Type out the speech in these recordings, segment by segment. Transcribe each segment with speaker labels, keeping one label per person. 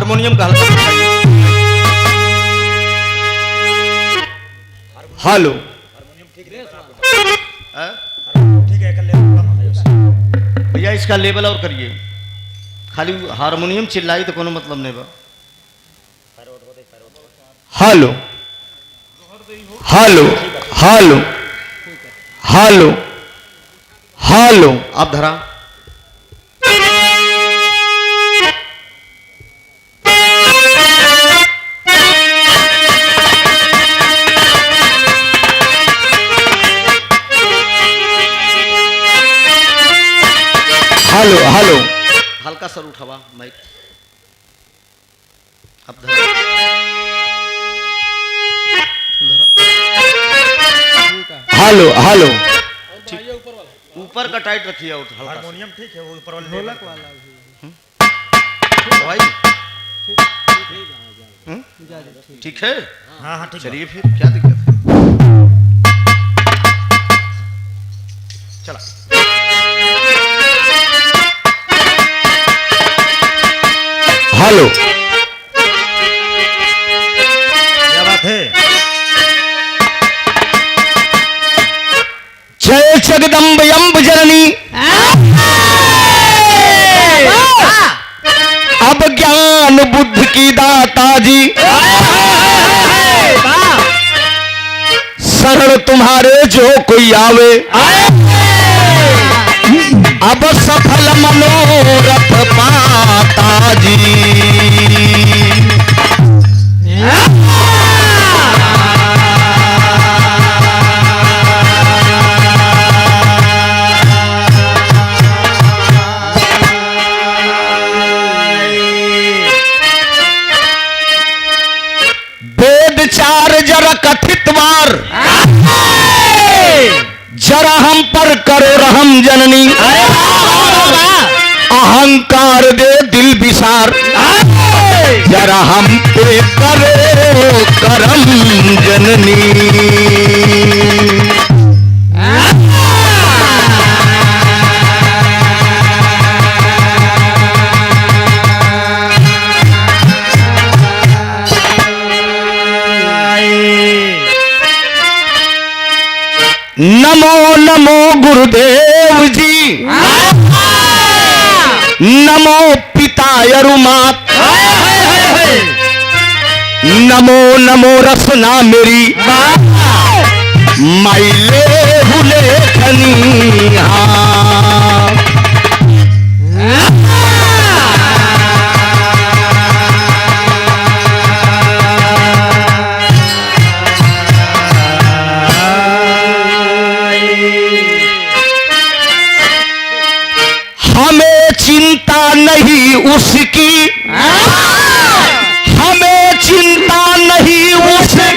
Speaker 1: Harmonium का हल्का उठाइए। हेलो
Speaker 2: ठीक है
Speaker 1: भैया, इसका लेवल और करिए। खाली हारमोनियम चिल्लाई तो कोनो मतलब नहीं बा। Hello hello hello hello hello, आप धरा। हेलो हेलो, हल्का सर उठावा माइक, अब धरा हेलो हेलो, ऊपर का टाइट रखिए और हल्का।
Speaker 2: हारमोनियम ठीक है, वो ऊपर वाला ढोलक वाला
Speaker 1: भाई ठीक है।
Speaker 2: हाँ हाँ ठीक।
Speaker 1: चलिए फिर क्या दिक्कत है, चला। हेलो,
Speaker 2: क्या बात है?
Speaker 1: जय जगदम्ब अम्ब जननी, अब ज्ञान बुद्ध की दाता जी, शरण तुम्हारे जो कोई आवे, अब सफल मनोरथ पाता जी। वेद चार जरा कथित वार, जरा हम पर करो रहम जननी, अहंकार दे दिल विसार, जरा हम पे करो करम जननी। नमो नमो गुरुदेव जी, नमो पिता यरुमात, नमो नमो रसना मेरी माइले भूले खनिया। हमें चिंता नहीं उसकी, हमें चिंता नहीं उसकी,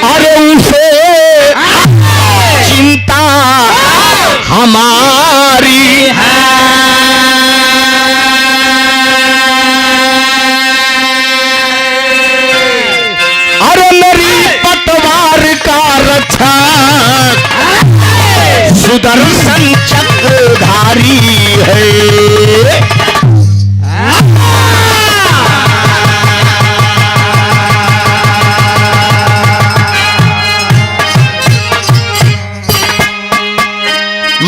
Speaker 1: अरे उसे चिंता हमारी है। सुदर्शन चक्रधारी है,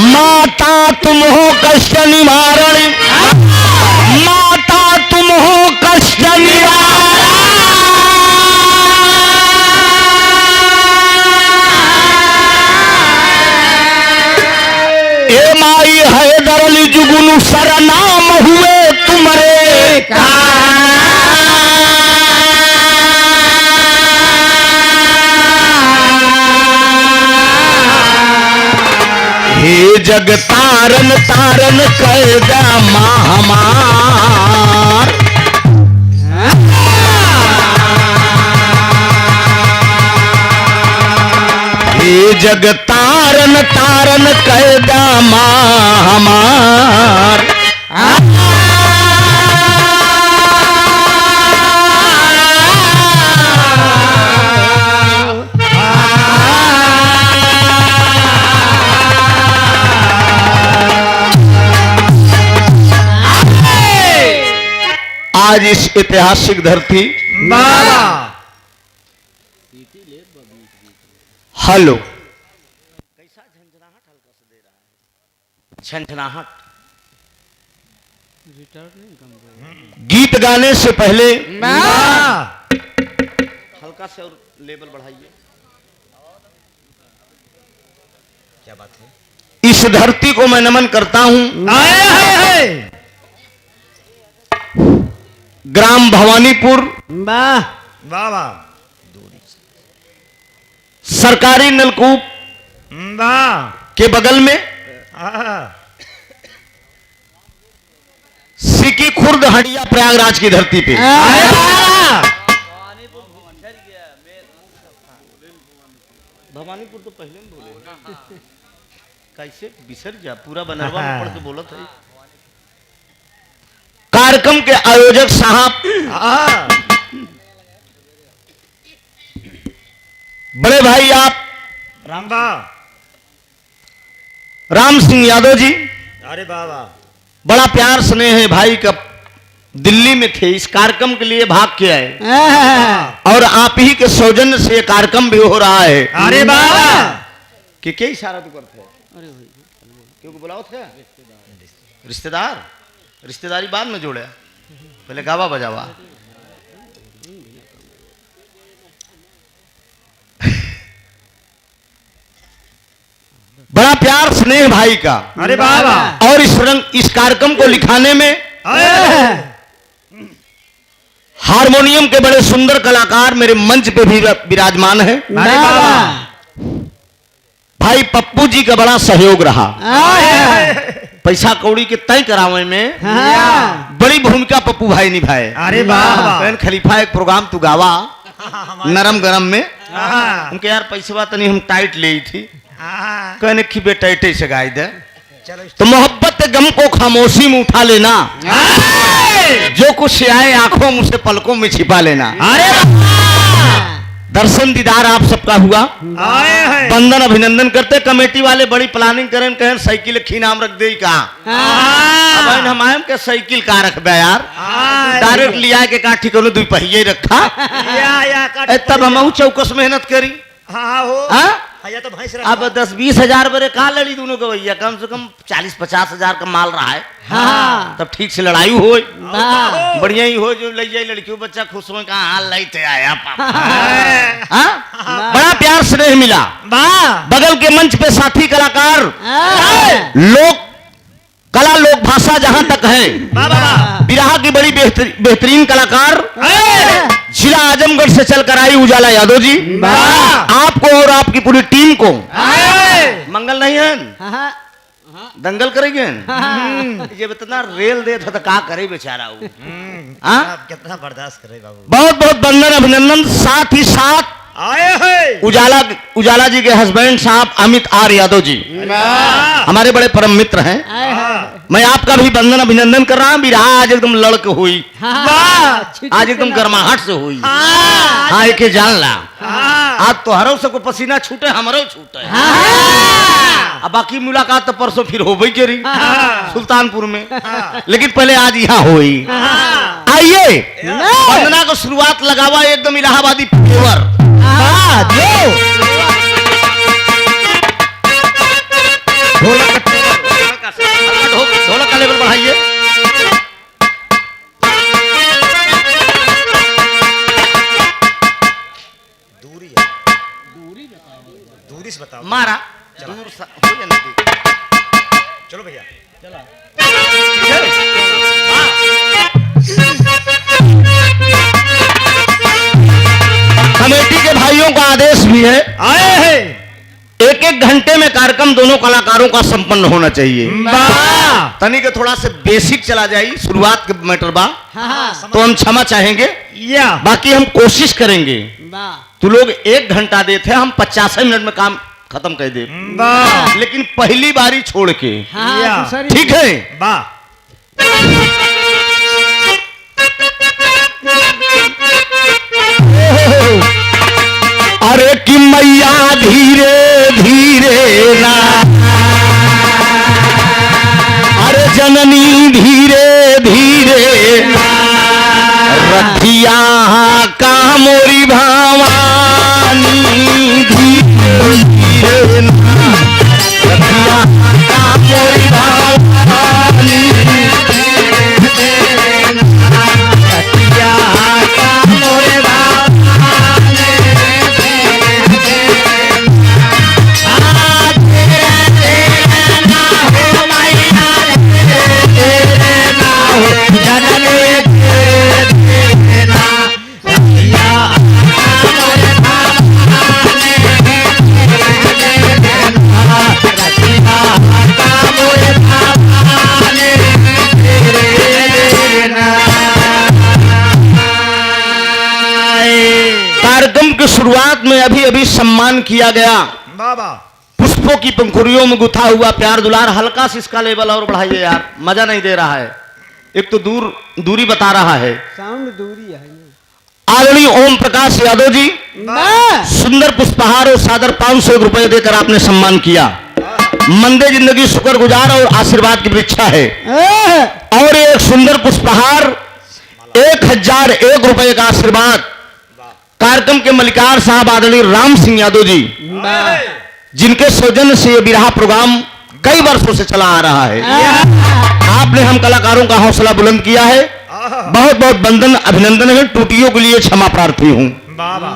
Speaker 1: माता तुम हो कष्ट निवारण, माता तुम हो कष्ट निवारण, माई है दरल जुगुनु सरनाम हुए तुमरे का। हे जग तारन तारन कर दा माँ हमार, हे जग तारन तारन कर दा माँ हमार। आज इस ऐतिहासिक धरती
Speaker 2: वाह
Speaker 1: हेलो कैसा झंझनाहट हल्का से दे रहा है, झंझनाहट। गीत गाने से पहले हल्का से और लेवल बढ़ाइए।
Speaker 2: क्या बात है?
Speaker 1: इस धरती को मैं नमन करता हूं। ग्राम भवानीपुर
Speaker 2: वाह वाह वाह
Speaker 1: सरकारी नलकूप
Speaker 2: वाह
Speaker 1: के बगल में सिकी खुर्द हंडिया प्रयागराज की धरती पे भवानीपुर तो पहले में बोले कैसे बिसर जा, पूरा बनरवा में पढ़ के बोला था। कार्यक्रम के आयोजक साहब बड़े भाई आप राम सिंह यादव जी,
Speaker 2: अरे बाबा
Speaker 1: बड़ा प्यार स्नेह है भाई का। दिल्ली में थे, इस कार्यक्रम के लिए भाग के आए और आप ही के सौजन्य से ये कार्यक्रम भी हो रहा है।
Speaker 2: अरे बाबा
Speaker 1: कि क्या इशारा तू करते है? क्योंकि बुलाओ थे रिश्तेदार, रिश्तेदारी बाद में जोड़े, पहले गावा बजावा। बड़ा प्यार स्नेह भाई का।
Speaker 2: अरे बाबा
Speaker 1: और इस कार्यक्रम को लिखाने में हारमोनियम के बड़े सुंदर कलाकार मेरे मंच पे भी विराजमान है।
Speaker 2: अरे बाबा
Speaker 1: भाई पप्पू जी का बड़ा सहयोग रहा। पैसा कौड़ी के तय करावे में बड़ी भूमिका पप्पू भाई निभाए।
Speaker 2: अरे बाबा
Speaker 1: बहन खलीफा एक प्रोग्राम तू गावा नरम गरम में, उनके यार पैसा तनी हम टाइट ले थी, कहने की बेटा टाइटे से गाय दे। तो मोहब्बत के गम को खामोशी में उठा लेना, जो कुछ आए आंखों मुझसे पलकों में छिपा लेना। अरे दर्शन दीदार आप सबका हुआ, वंदन अभिनंदन करते। कमेटी वाले बड़ी प्लानिंग करें, कहें साइकिल खी नाम रख दे कहा। अब हम आए के साइकिल का रखबे यार, डायरेक्ट लिया के काठी को दु पहिए रखा। तब हम चौकस मेहनत करी।
Speaker 2: तो
Speaker 1: अब 10-20 हजार बरे कहा लड़ी दोनों को भैया, कम से कम 40-50 हजार का माल रहा है। तब ठीक से लड़ाई हो, बढ़िया ही हो, जो ले जाए लड़कियों बच्चा खुश हो। कहा हाल लाई थे आया बड़ा प्यार स्नेह मिला। बगल के मंच पे साथी कलाकार, लोक कला लोक भाषा जहां तक है, बिरहा की बड़ी बेहतरीन कलाकार जिला आजमगढ़ से चलकर आई उजाला यादव जी, आपको और आपकी पूरी टीम को मंगल नहीं है, दंगल करेंगे। ये इतना रेल दे था तो का करे बेचारा वो,
Speaker 2: कितना बर्दाश्त करे बाबू।
Speaker 1: बहुत बहुत वंदन अभिनंदन। साथ ही साथ उजाला जी के हस्बैंड साहब अमित आर यादव जी हमारे बड़े परम मित्र हैं। मैं आपका भी वंदन अभिनंदन कर रहा हूँ। बिरहा आज एकदम लड़क हुई, आज एकदम गर्माहट से हुई। हाँ एक जान ला, आज तो हरो सबको पसीना छूटे, हमारो छूटे। अब बाकी मुलाकात तो परसों फिर हो गई करी सुल्तानपुर में, लेकिन पहले आज यहाँ हुई। आइए वंदना को शुरुआत लगावा एकदम इलाहाबादी पेवर। ढोलक का लेवल बढ़ाइए।
Speaker 2: दूरी से बताओ।
Speaker 1: मारा दूर हो जाने दे।
Speaker 2: चलो भैया चला।
Speaker 1: कमेटी के भाइयों का आदेश भी है,
Speaker 2: आए हैं
Speaker 1: 1-1 घंटे में कार्यक्रम दोनों कलाकारों का संपन्न होना चाहिए। तनी के थोड़ा से बेसिक चला जाए शुरुआत के मैटर बा, तो हम क्षमा चाहेंगे, बाकी हम कोशिश करेंगे। तू लोग 1 घंटा देते, हम 50 मिनट में काम खत्म कर दे, लेकिन पहली बारी छोड़ के। ठीक है अरे कि मैया धीरे धीरे ना, अरे जननी धीरे धीरे ना। रथिया का मोरी भवानी धीरे धीरे ना, रथिया का मोरी भवानी रथिया का मोरी भवानी कार्यक्रम की शुरुआत में अभी अभी सम्मान किया गया
Speaker 2: बाबा
Speaker 1: पुष्पों की पंखुड़ियों में गुथा हुआ प्यार दुलार। हल्का सा इसका लेवल और बढ़ाइए यार, मजा नहीं दे रहा है। एक तो दूरी बता रहा है।
Speaker 3: साउंड दूरी है
Speaker 1: आदरणीय ओम प्रकाश यादव जी सुंदर पुष्पहार और सादर 500 रुपए देकर आपने सम्मान किया। मंदे जिंदगी शुक्र गुजार और आशीर्वाद की परीक्षा है। और एक सुंदर पुष्पहार 1001 रुपए का आशीर्वाद कार्यक्रम के मलिकार साहब आदरणीय राम सिंह यादव जी, जिनके सौजन्य से यह बिरहा प्रोग्राम कई वर्षों से चला आ रहा है। आपने हम कलाकारों का हौसला बुलंद किया है। बहुत बहुत वंदन अभिनंदन है। टूटियों के लिए क्षमा प्रार्थी हूं।
Speaker 2: बाबा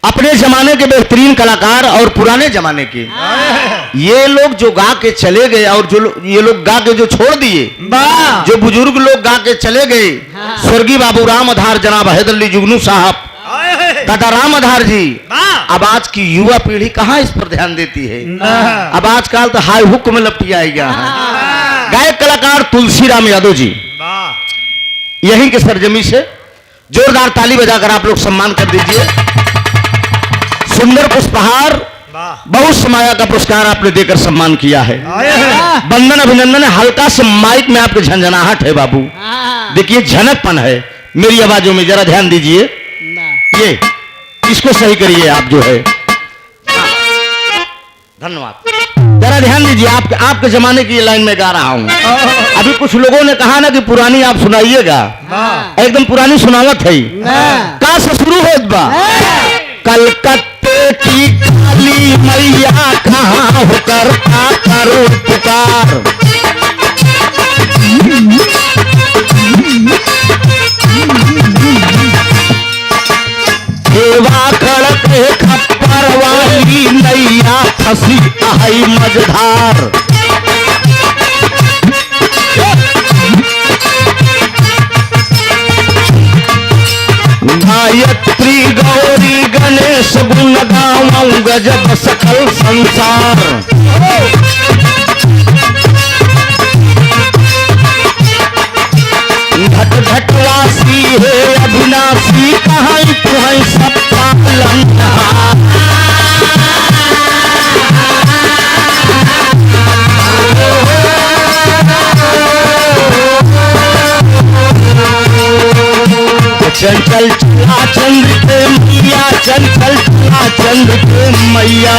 Speaker 1: अपने जमाने के बेहतरीन कलाकार और पुराने जमाने के ये लोग जो गा के चले गए और जो ये लोग गा के जो छोड़ दिए, जो बुजुर्ग लोग गा के चले गए, स्वर्गीय बाबू राम आधार जनाब हैदर अली जुगनू साहब, दादा राम आधार जी। अब आज की युवा पीढ़ी कहाँ इस पर ध्यान देती है। अब आजकल तो हाई हुक में लपटिया गया है। गायक कलाकार तुलसीराम यादव जी यहीं के सरजमी से जोरदार ताली बजाकर आप लोग सम्मान कर दीजिए। सुंदर पुष्पहार बहुत समाया का पुरस्कार आपने देकर सम्मान किया है। वंदन अभिनंदन है। हल्का से माइक में आपके झंझनाहट है बाबू, देखिए झनकपन है मेरी आवाजों में, जरा ध्यान दीजिए। ये इसको सही करिए आप जो है। धन्यवाद। जरा ध्यान दीजिए। आपके जमाने की ये लाइन में गा रहा हूं। अभी कुछ लोगों ने कहा ना कि पुरानी आप सुनाइएगा, एकदम पुरानी सुनावत है। कहाँ से शुरू हो बा? कलकत्ते की काली मैया कहाँ हो करता करो पुकार, देवा खड़के खप्पर वाली नैया फंसी आई मझधार, गायत्री गौरी गणेश गुण गाऊं गजब सकल संसार, घट घटवासी है अविनाशी कहाँ तुम्हें सब पालना, चंचल चला चंद्र के मैया, चंचल चला चंद्र के मैया,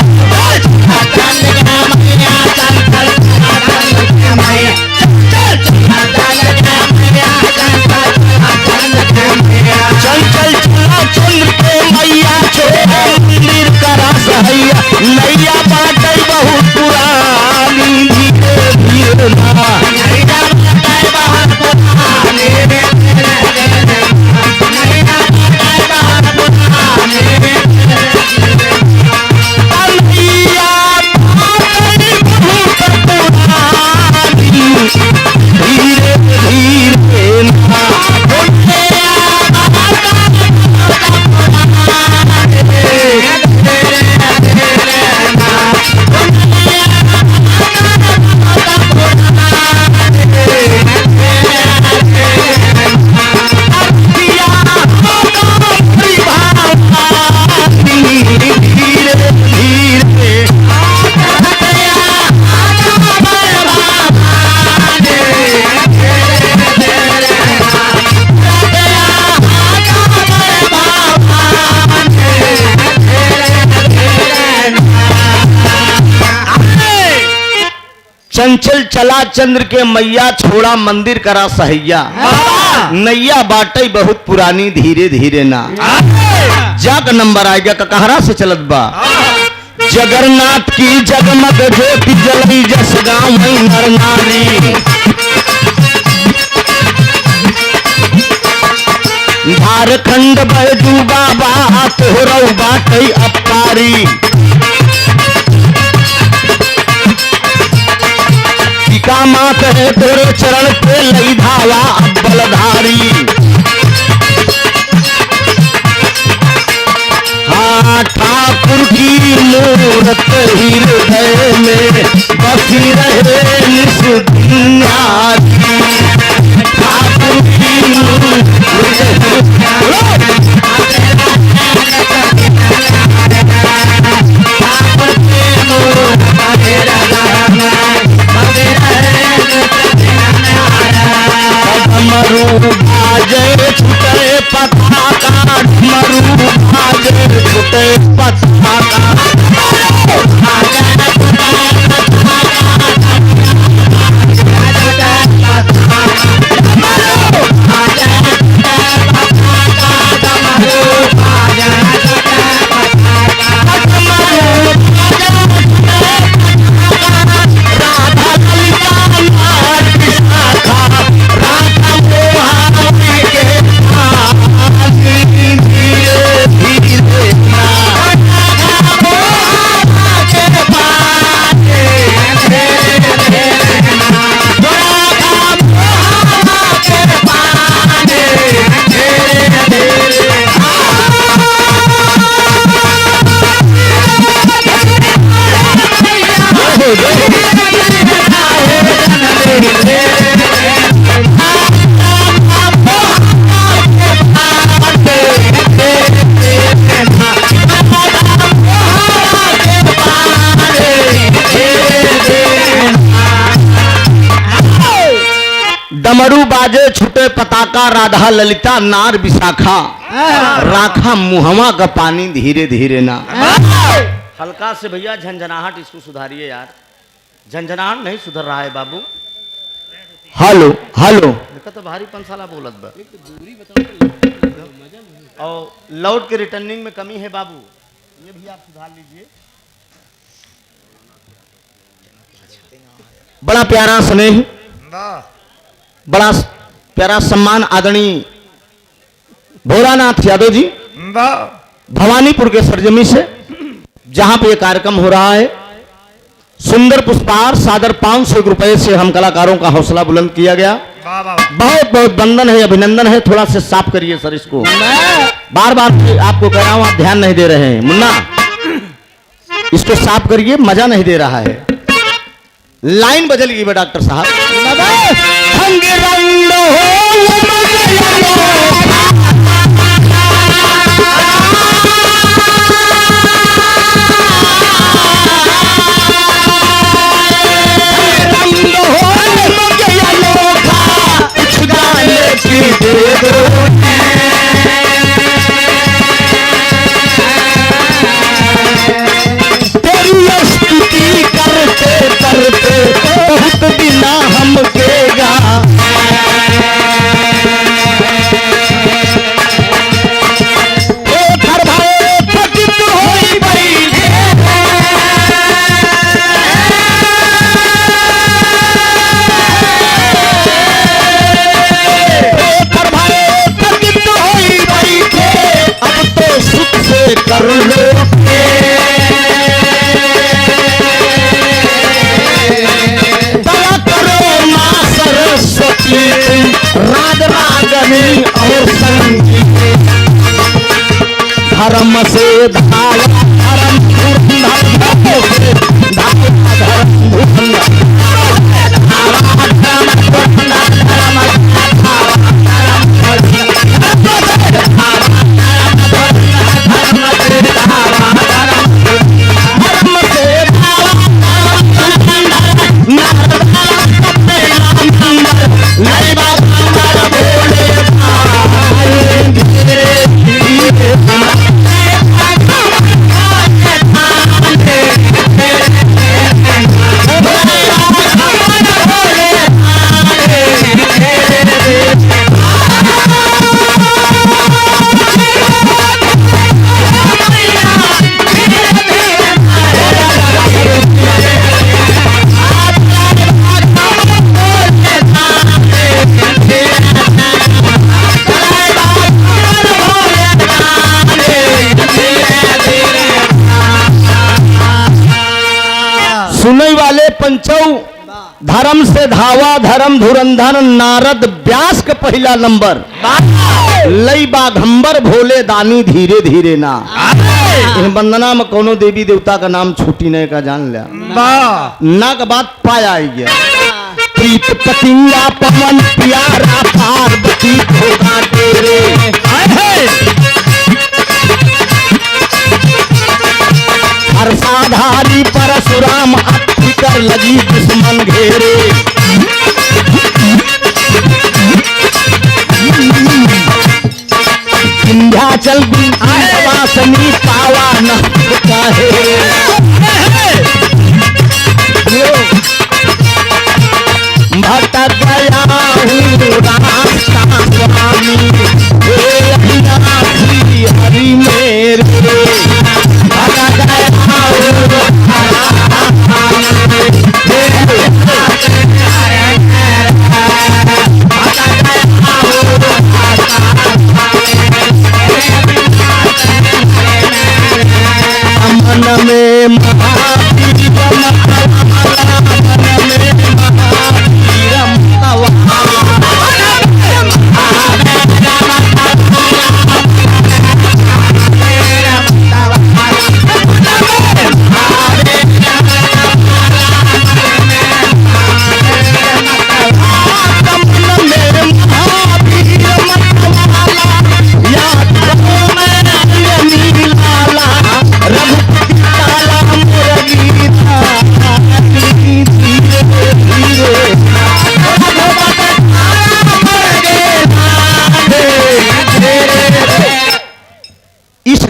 Speaker 1: चंचल चला चंद्र के मैया, छोटे मंदिर करा सहैया, नैया बाटे बहुत पुरानी धीरे धीरे ना, नैया चंचल चला चंद्र के मैया, छोड़ा मंदिर करा सहैया। नैया बाटई बहुत पुरानी, धीरे धीरे ना जाक नंबर आएगा ककहरा से चलत बा। जगन्नाथ की जगमग ज्योति जलई, जस गाँव में नर नारी। झारखंड बैजू बाबा, तोहरौ बाटई अपारी। टीका मात है तेरे चरण पे, लई धावा बलधारी। हाँ ठाकुर की मूरत हृदय में बसी रहे निसुदिनारी। ठाकुर की मूरत डमरू बाजे छुटे पताका, डमरू बाजे छुटे पताका। डमरू बाजे छुटे पताका, राधा ललिता नार विशाखा। राखा मुहवा का पानी, धीरे धीरे ना। हल्का से भैया झंझनाहट इसको सुधारिए यार, झंझनाहट नहीं सुधर रहा है बाबू। हेलो हेलो, देखा तो भारी पंसाला बोलत बा। और लाउड के रिटर्निंग में कमी है बाबू, ये भी आप सुधार लीजिए। बड़ा प्यारा स्नेह, बड़ा प्यारा सम्मान आदरणीय भोलानाथ यादव जी भवानीपुर के सरजमी से, जहां पे ये कार्यक्रम हो रहा है। सुंदर पुष्पहार सादर 500 रुपए से हम कलाकारों का हौसला बुलंद किया गया। बहुत बहुत वंदन है, अभिनंदन है। थोड़ा से साफ करिए सर इसको, बार बार आपको कह रहा हूं, आप ध्यान नहीं दे रहे हैं। मुन्ना इसको साफ करिए, मजा नहीं दे रहा है। लाइन बदलिए बे डॉक्टर साहब। बहुत बिना हम केगा, घर भाई पतित होई बई, घर भाई पतित होई बई थे, अब तो सुख से कर लो। राज रागनी और संगीत, धर्म से धाया धर्म पंचौ धर्म से धावा धर्म धुरंधर नारद व्यास के पहला नंबर लई बाघंबर भोले दानी धीरे धीरे ना इन वंदना में कोनो देवी देवता का नाम छूटी नहीं का जान लिया ना का बात पाया आई गया प्रीत पतिंगा पवन प्यारा पार्वती होगा तेरे हर्षाधारी परशुराम अति कर लगी दुश्मन घेरे विंध्याचल वासनी पावा न काहे भटक गया हूँ रास्ता स्वामी हे अविनाशी हरि मेरे भटक गया मन में महावीर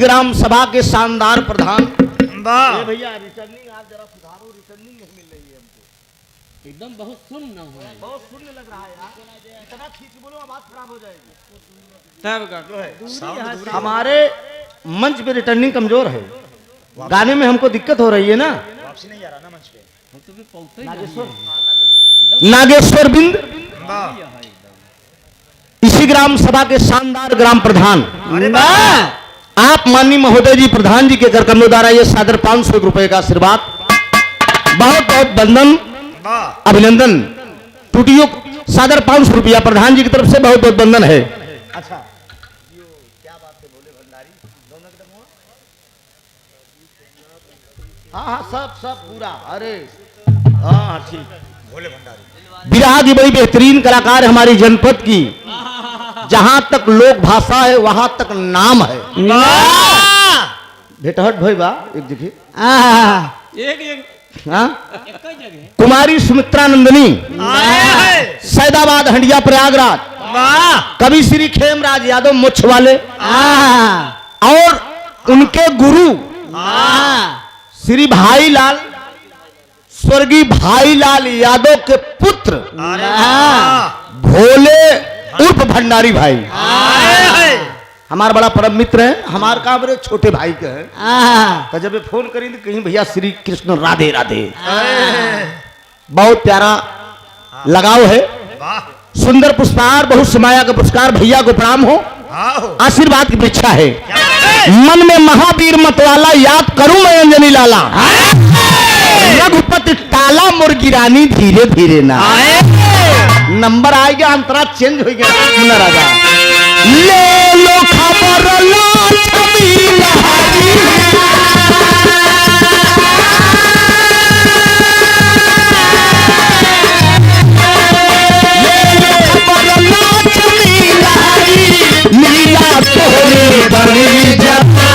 Speaker 1: ग्राम सभा के शानदार प्रधान भैया रिटर्निंग आप जरा सुधारो रिटर्निंग नहीं मिल रही है हमको एकदम बहुत सुन्न ना हो बहुत सुन्न लग रहा है यार इतना खींच बोलो आवाज खराब हो जाएगी तब हमारे मंच पे रिटर्निंग कमजोर है गाने में हमको दिक्कत हो रही है ना वापसी नहीं आ रहा ना मंच पे नागेश्वर बिंद इसी ग्राम सभा के शानदार ग्राम प्रधान आप माननीय महोदय जी प्रधान जी के कार्यक्रम द्वारा ये सादर 500 रुपए का आशीर्वाद बहुत बहुत वंदन अभिनंदन टूटियों सादर 500 रुपया प्रधान जी की तरफ से बहुत बहुत वंदन है। अच्छा क्या बात है भोले भंडारी हाँ सब पूरा अरे हाँ ठीक भोले भंडारी बिरहा की बड़ी बेहतरीन कलाकार हमारी जनपद की जहां तक लोक भाषा है वहां तक नाम है भेटहट भाई बा एक देखिए कुमारी सुमित्रा नंदिनी सैदाबाद हंडिया प्रयागराज कवि श्री खेमराज यादव मुछ वाले और उनके गुरु श्री भाईलाल स्वर्गीय भाईलाल यादव के पुत्र भोले उर्फ भंडारी भाई हमारा बड़ा परम मित्र है हमारे का बड़े छोटे भाई के हैं तो जब फोन करेंगे कहीं भैया श्री कृष्ण राधे राधे बहुत प्यारा लगाव है सुंदर पुष्पहार बहुत समाया का पुरस्कार भैया को प्रणाम हो आशीर्वाद की इच्छा है मन में महावीर मतवाला याद करूं मैं अंजनी लाला रघुपति टाला मुर्गी रानी धीरे धीरे ना नंबर आएगा अंतरा चेंज हो गया राजा ले लो खबर लो छवि लहरी ले लो खबर लो छवि लहरी नीला तोरे बड़ी जता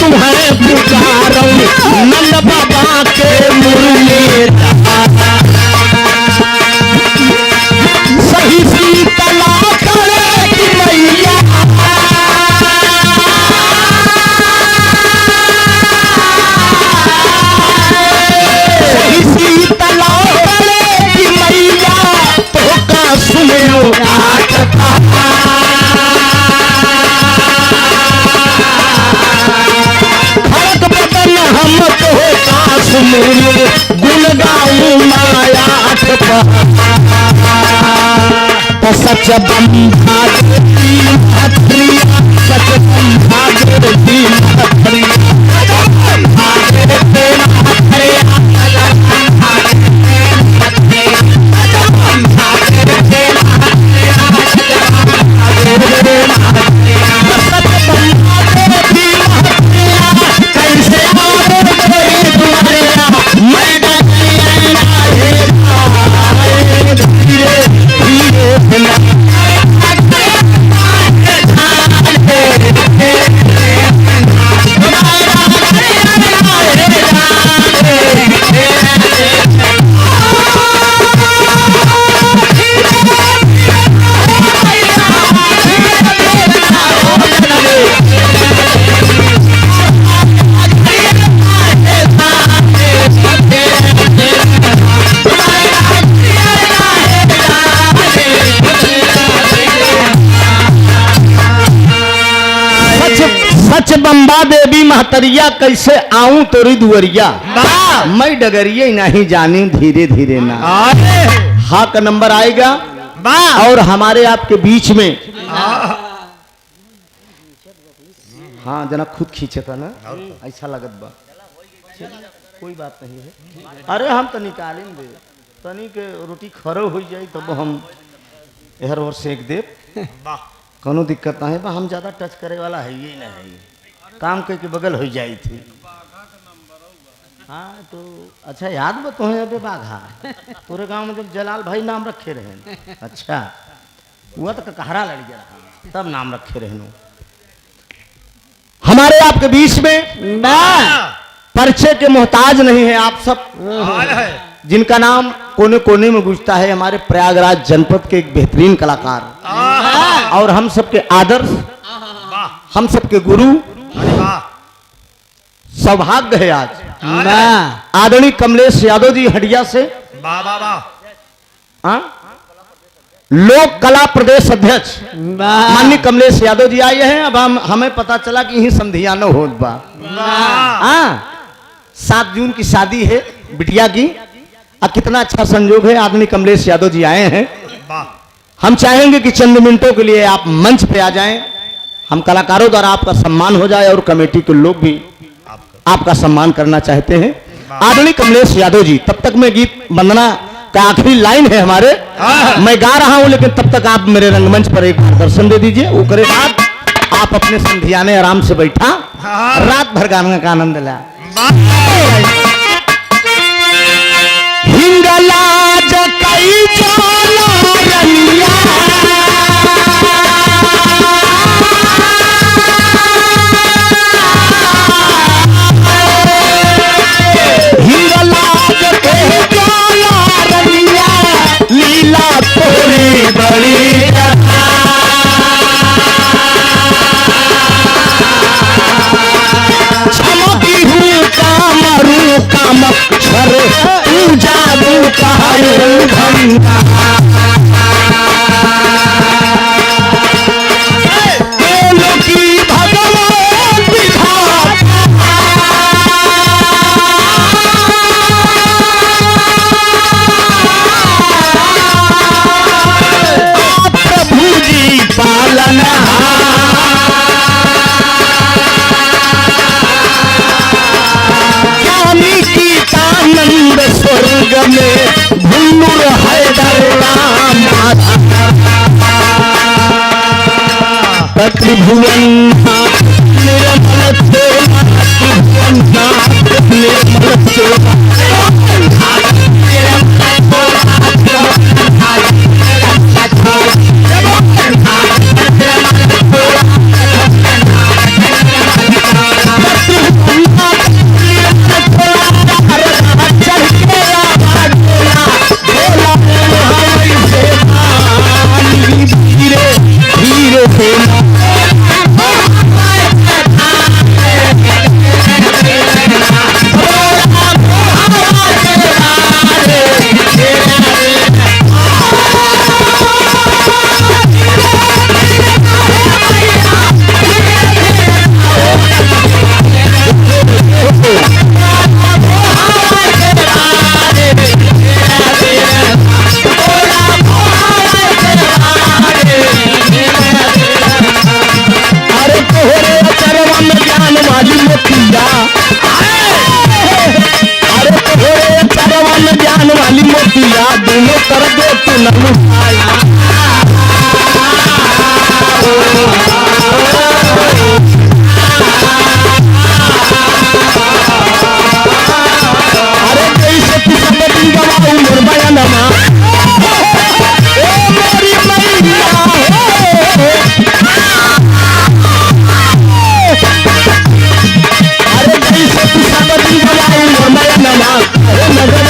Speaker 1: तुम्हारे पुकारो नंद बाबा के मुरली सही शीतला करे की मैया सही शीतला करे की मैया तो का सुनो आठता हम तो गुण गाऊं माया तो सच बंधा सच बम्बा देवी महतरिया कैसे आऊं तोरी दुअरिया मैं डगरिए नहीं जानी धीरे धीरे ना हाँ का नंबर आएगा और हमारे आपके बीच में हाँ जना खुद खींचे था ना ऐसा लगत बा कोई बात नहीं है अरे हम तो निकालेंगे तनी के रोटी खरो हो जाए तब हम एहर और सेक दे कोनो दिक्कत नहीं बा हम ज्यादा टच करे वाला है ही नहीं काम के बगल हो जाई थी हाँ तो अच्छा याद बा तुम्हें अबे बाघा तोरे गांव में जब जलाल भाई नाम रखे रहे अच्छा हुआ तो ककहरा लड़ गया तब नाम रखे रहे हमारे आपके बीच में परिचय के मोहताज नहीं है आप सब जिनका नाम कोने कोने में गूंजता है हमारे प्रयागराज जनपद के एक बेहतरीन कलाकार और हम सबके आदर्श हम सबके गुरु सौभाग्य है आज आदरणीय कमलेश यादव जी हटिया से लोक कला प्रदेश अध्यक्ष माननीय कमलेश यादव जी आए हैं अब हमें पता चला कि यही संधिया न हो 7 जून की शादी है बिटिया की कितना अच्छा संयोग है आदमी कमलेश यादव जी आए हैं हम चाहेंगे कि चंद मिनटों के लिए आप मंच पे आ जाएं हम कलाकारों द्वारा आपका सम्मान हो जाए और कमेटी के लोग भी आपका सम्मान करना चाहते हैं आदरणीय कमलेश यादव जी तब तक मैं गीत वंदना का आखिरी लाइन है हमारे मैं गा रहा हूं लेकिन तब तक आप मेरे रंगमंच पर एक बार दर्शन दे दीजिए उसके बाद आप अपने संधियाने आराम से बैठा रात भर गाने का आनंद ला हिंगला जकई चोला रनिया हिंगला जकई चोला रनिया लीला तोरी बड़ी चमकी हूँ कामरू कामक छर जादू कहारू भंगा की भगवान प्रभु जी पालना आनंद स्वर्ग में भुल्लुर हैदर राम त्रिभुवन निर्मल त्रिभुवन निर्मल धीरे धीरे दोनों कर दे तू नलू अरे जैसे किसी दिन गवाऊं मोर बयानमा ओ मोरी मैया अरे जैसे किसी दिन गवाऊं मोर बयानमा ओ नजर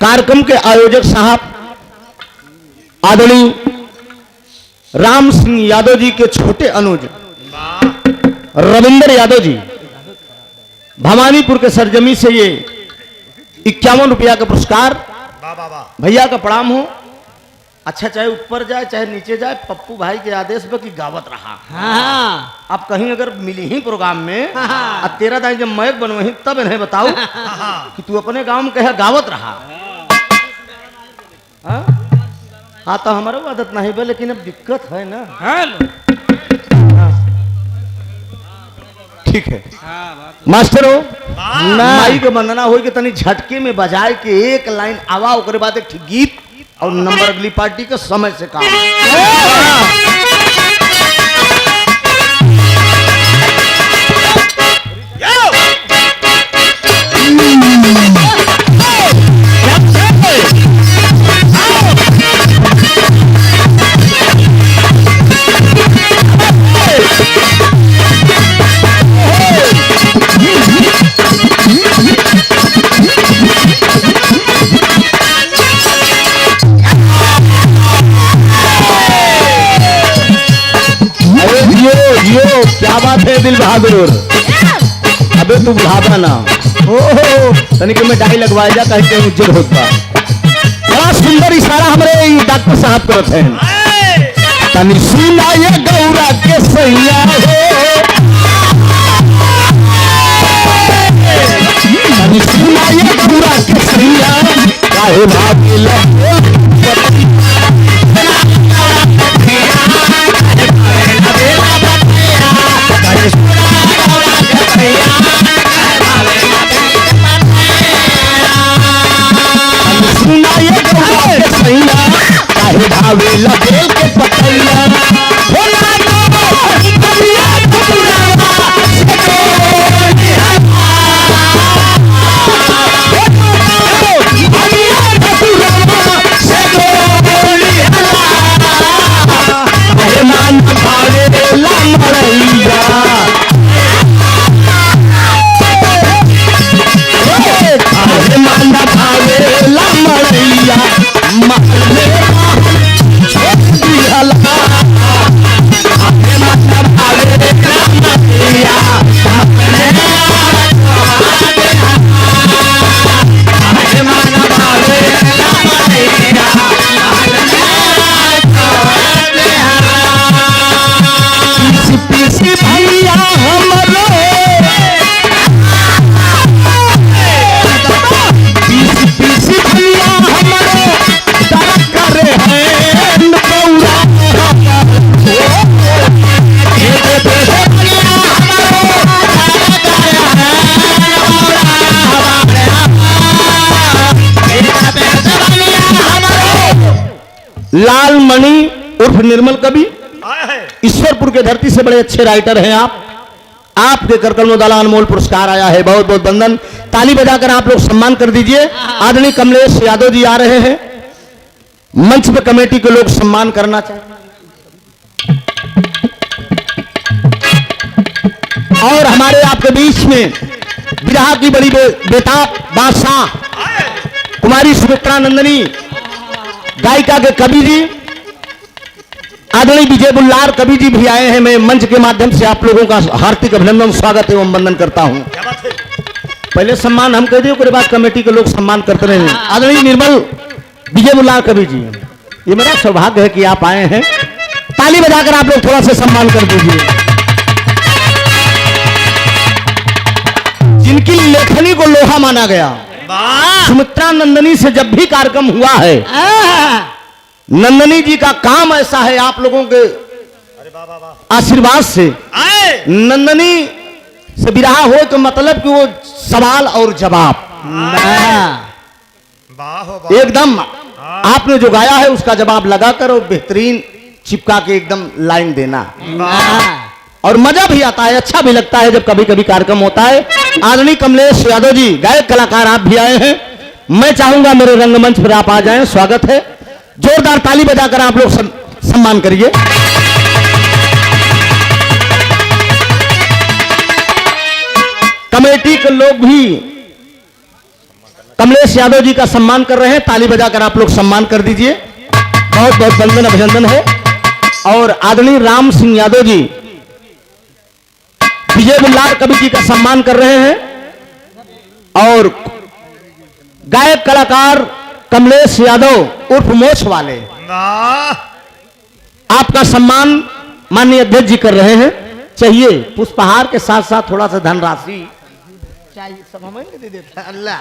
Speaker 1: कार्यक्रम के आयोजक साहब आदरणीय राम सिंह यादव जी के छोटे अनुज रविंद्र यादव जी भवानीपुर के सरजमी से ये 51 रुपया का पुरस्कार
Speaker 2: वाह वाह वाह
Speaker 1: भैया का प्रणाम हो। अच्छा चाहे ऊपर जाए चाहे नीचे जाए पप्पू भाई के आदेश पर की गावत रहा।
Speaker 3: हाँ
Speaker 1: अब कहीं अगर मिली ही प्रोग्राम में अब तेरा दाई जब मैक बनवही तब इन्हें बताओ कि तू अपने गांव में कहे गावत रहा। हाँ तो हमारा आदत नहीं बे लेकिन अब दिक्कत है ना। ठीक है मास्टर हो माई के वंदना हो कि तनी झटके में बजाए के एक लाइन आवा ओकरे बाद एक ठीक गीत और नंबर अगली पार्टी का समय से काम। यो क्या बात है दिल बहादुर। अबे तू बुढ़ावा ना ओ तनिक में डाई लगवाए जा कहीं कहीं उज्जवल होता। बड़ा सुंदर इशारा हमारे डॉक्टर साहब करते हैं। तनि सुना ये गौरा के सैया हो तनि सुना ये गौरा के सैया काहे भागेला काहे भावे लगे के पतैया लाल मणि उर्फ निर्मल कवि ईश्वरपुर के धरती से बड़े अच्छे राइटर हैं आप। आपके करकल दाला अनमोल पुरस्कार आया है। बहुत बहुत वंदन। ताली बजाकर आप लोग सम्मान कर दीजिए। आदरणीय कमलेश यादव जी आ रहे हैं मंच पे। कमेटी के लोग सम्मान करना चाहिए। और हमारे आपके बीच में विरहा की बड़ी बेताब बादशाह कुमारी सुमित्रा नंदनी गायिका के कवि जी आदरणीय विजय बुल्लार कवि जी भी आए हैं। मैं मंच के माध्यम से आप लोगों का हार्दिक अभिनंदन स्वागत एवं वंदन करता हूं। पहले सम्मान हम कह दिए उसके बाद कमेटी के लोग सम्मान करते रहे। आदरणीय निर्मल विजय बुल्लार कवि जी ये मेरा सौभाग्य है कि आप आए हैं। ताली बजाकर आप लोग थोड़ा सा सम्मान कर दीजिए। इनकी लेखनी को लोहा माना गया।
Speaker 2: वाह
Speaker 1: सुमित्रा नंदनी से जब भी कार्यक्रम हुआ है, नंदनी जी का काम ऐसा है, आप लोगों के
Speaker 2: अरे वाह वाह वाह
Speaker 1: आशीर्वाद से
Speaker 2: आए
Speaker 1: नंदनी से विरहा हो तो मतलब कि वो सवाल और जवाब
Speaker 2: वाह हो वाह
Speaker 1: एकदम आपने जो गाया है उसका जवाब लगाकर और बेहतरीन चिपका के एकदम लाइन देना, और मजा भी आता है, अच्छा भी लगता है जब कभी कभी कार्यक्रम होता है। आदरणीय कमलेश यादव जी गायक कलाकार आप भी आए हैं, मैं चाहूंगा मेरे रंगमंच पर आप आ जाएं, स्वागत है, जोरदार ताली बजाकर आप लोग सम्मान करिए। कमेटी के लोग भी कमलेश यादव जी का सम्मान कर रहे हैं, ताली बजाकर आप लोग सम्मान कर दीजिए, बहुत बहुत वंदन अभिनंदन है। और आदरणीय राम सिंह यादव जी विजय बुल्लार कवि जी का सम्मान कर रहे हैं, और गायक कलाकार कमलेश यादव उर्फ मोछ वाले
Speaker 2: वाह
Speaker 1: आपका सम्मान माननीय अध्यक्ष जी कर रहे हैं। चाहिए पुष्पहार के साथ साथ थोड़ा सा धनराशि चाहिए, सब हमें दे देता अल्लाह,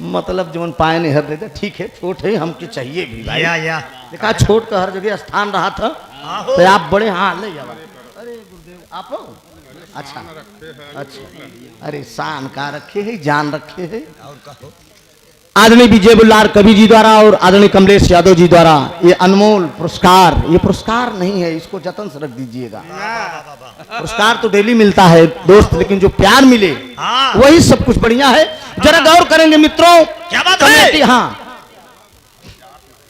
Speaker 1: मतलब जो पाए नहीं हर देते, ठीक है छोट है हमको चाहिए भी भाई,
Speaker 2: या
Speaker 1: देखा छोट का हर जगह स्थान रहा था,
Speaker 2: आहो।
Speaker 1: तो आप बड़े हाँ ले जाओ। अरे गुरुदेव आप हो? अच्छा अच्छा, अरे शान का रखे है, जान रखे है।
Speaker 2: और कहो
Speaker 1: आदरणीय विजय बुल्लार कवि जी द्वारा और आदरणीय कमलेश यादव जी द्वारा ये अनमोल पुरस्कार, ये पुरस्कार नहीं है, इसको जतन से रख दीजिएगा। पुरस्कार तो डेली मिलता है दोस्त, लेकिन जो प्यार मिले
Speaker 2: हाँ।
Speaker 1: वही सब कुछ बढ़िया है। जरा गौर करेंगे मित्रों,
Speaker 2: क्या बात
Speaker 1: कमेटी
Speaker 2: है?
Speaker 1: हाँ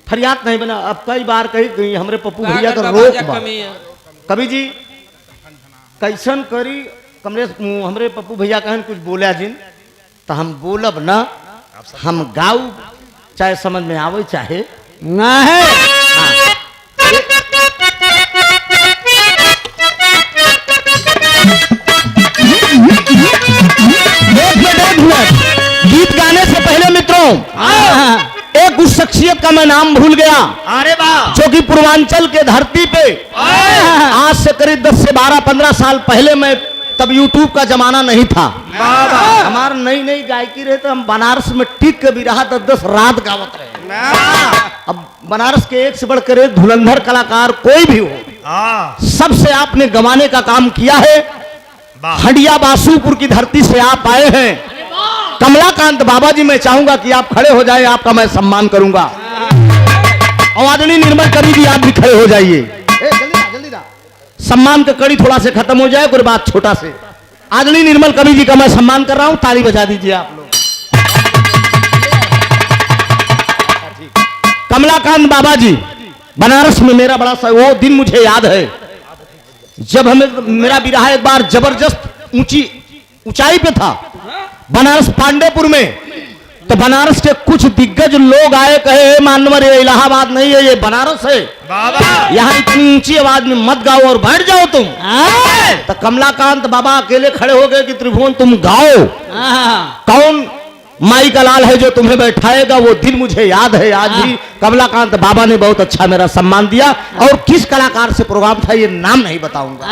Speaker 1: फरियाद नहीं बना, अब कई बार कही हमारे पप्पू भैया का रोक बा। कवि जी कैसन करी कमलेश, हमरे पप्पू भैया कहन कुछ बोला जिन तो हम बोलब ना, हम गाऊ चाहे समझ में आवे चाहे ना है। हाँ। एक मिनट, गीत गाने से पहले मित्रों एक उस शख्सियत का मैं नाम भूल गया,
Speaker 2: अरे वाह
Speaker 1: जो कि पूर्वांचल के धरती पे आज से करीब 10 से 12-15 साल पहले, मैं तब यूट्यूब का जमाना नहीं था, हमारा नई नई गायकी रहे तो हम बनारस में टिक के भी रहा 10-10 रात गावत रहे। अब बनारस के एक से बढ़कर एक धुरंधर कलाकार कोई भी हो,
Speaker 2: हाँ
Speaker 1: सबसे आपने गवाने का काम किया है।
Speaker 2: वाह
Speaker 1: हंडिया बासुपुर की धरती से आप आए हैं, कमलाकांत बाबा जी, मैं चाहूंगा कि आप खड़े हो जाए, आपका मैं सम्मान करूंगा। और आदरणीय निर्मल कवि जी आप भी खड़े हो जाइए, जल्दी ना, सम्मान का कड़ी थोड़ा से खत्म हो जाए, कोई बात छोटा से। आदरणीय निर्मल कवि जी का मैं सम्मान कर रहा हूं, ताली बजा दीजिए आप लोग। कमलाकांत बाबा जी बनारस में मेरा बड़ा सा वो दिन मुझे याद है, जब हमें मेरा विराह एक बार जबरदस्त ऊंचाई पे था बनारस पांडेपुर में, तो बनारस के कुछ दिग्गज लोग आए, कहे हे मानवर ये इलाहाबाद नहीं है, ये बनारस है,
Speaker 2: बाबा
Speaker 1: यहाँ इतनी ऊंची आवाज में मत गाओ और बैठ जाओ तुम। तो कमलाकांत बाबा अकेले खड़े हो गए कि त्रिभुवन तुम गाओ, कौन माई का लाल है जो तुम्हें बैठाएगा, वो दिन मुझे याद है आज भी। कमलाकांत बाबा ने बहुत अच्छा मेरा सम्मान दिया, और किस कलाकार से प्रोग्राम था ये नाम नहीं बताऊंगा।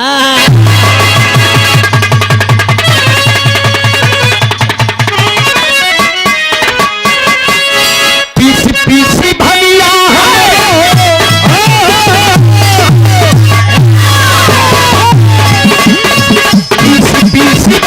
Speaker 1: पीसी भैया पीसी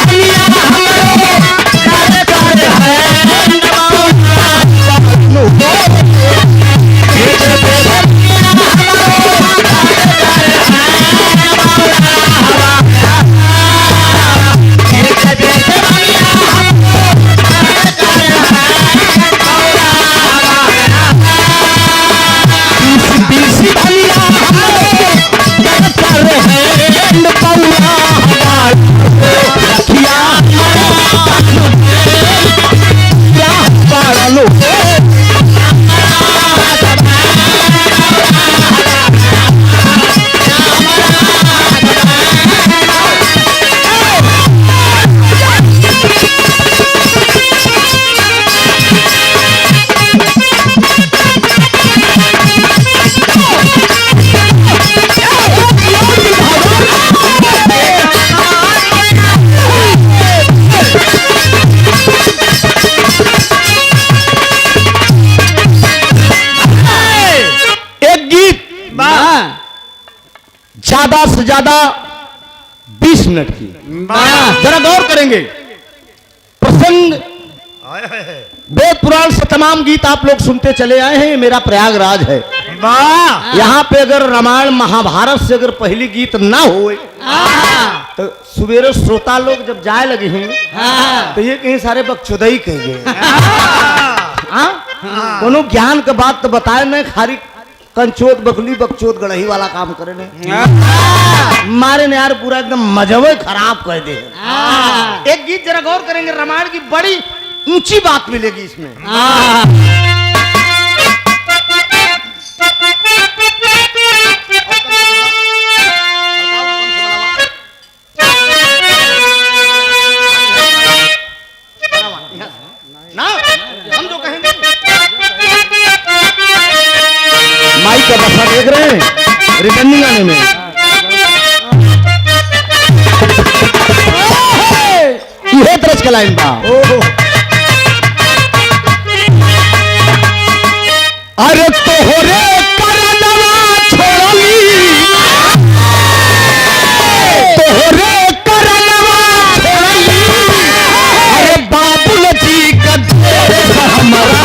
Speaker 1: ज्यादा से ज्यादा 20 मिनट की। जरा गौर करेंगे, प्रसंग
Speaker 2: आए है
Speaker 1: वेद पुराण से तमाम गीत आप लोग सुनते चले आए हैं। ये मेरा प्रयागराज है।
Speaker 2: वाह
Speaker 1: यहाँ पे अगर रामायण महाभारत से अगर पहली गीत ना हो तो सवेरे श्रोता लोग जब जाए लगे हैं तो ये कहीं सारे बकचोदई कहेंगे। कोनो ज्ञान के बात तो बताए नहीं, खाली कंचोत बकली बकचोत गड़ही वाला काम करे ने मारे ने यार पूरा एकदम मजबे खराब कर दे। एक गीत जरा गौर करेंगे, रामायण की बड़ी ऊंची बात मिलेगी इसमें। ना हम जो कहेंगे माइक का बसा देख रहे हैं रिटर्निंग आने में। यह तरस का लाइन था। अरे तोहरे करनवा छोड़ली, तोहरे करनवा छोड़ली, अरे बाबुल जी का देश हमारा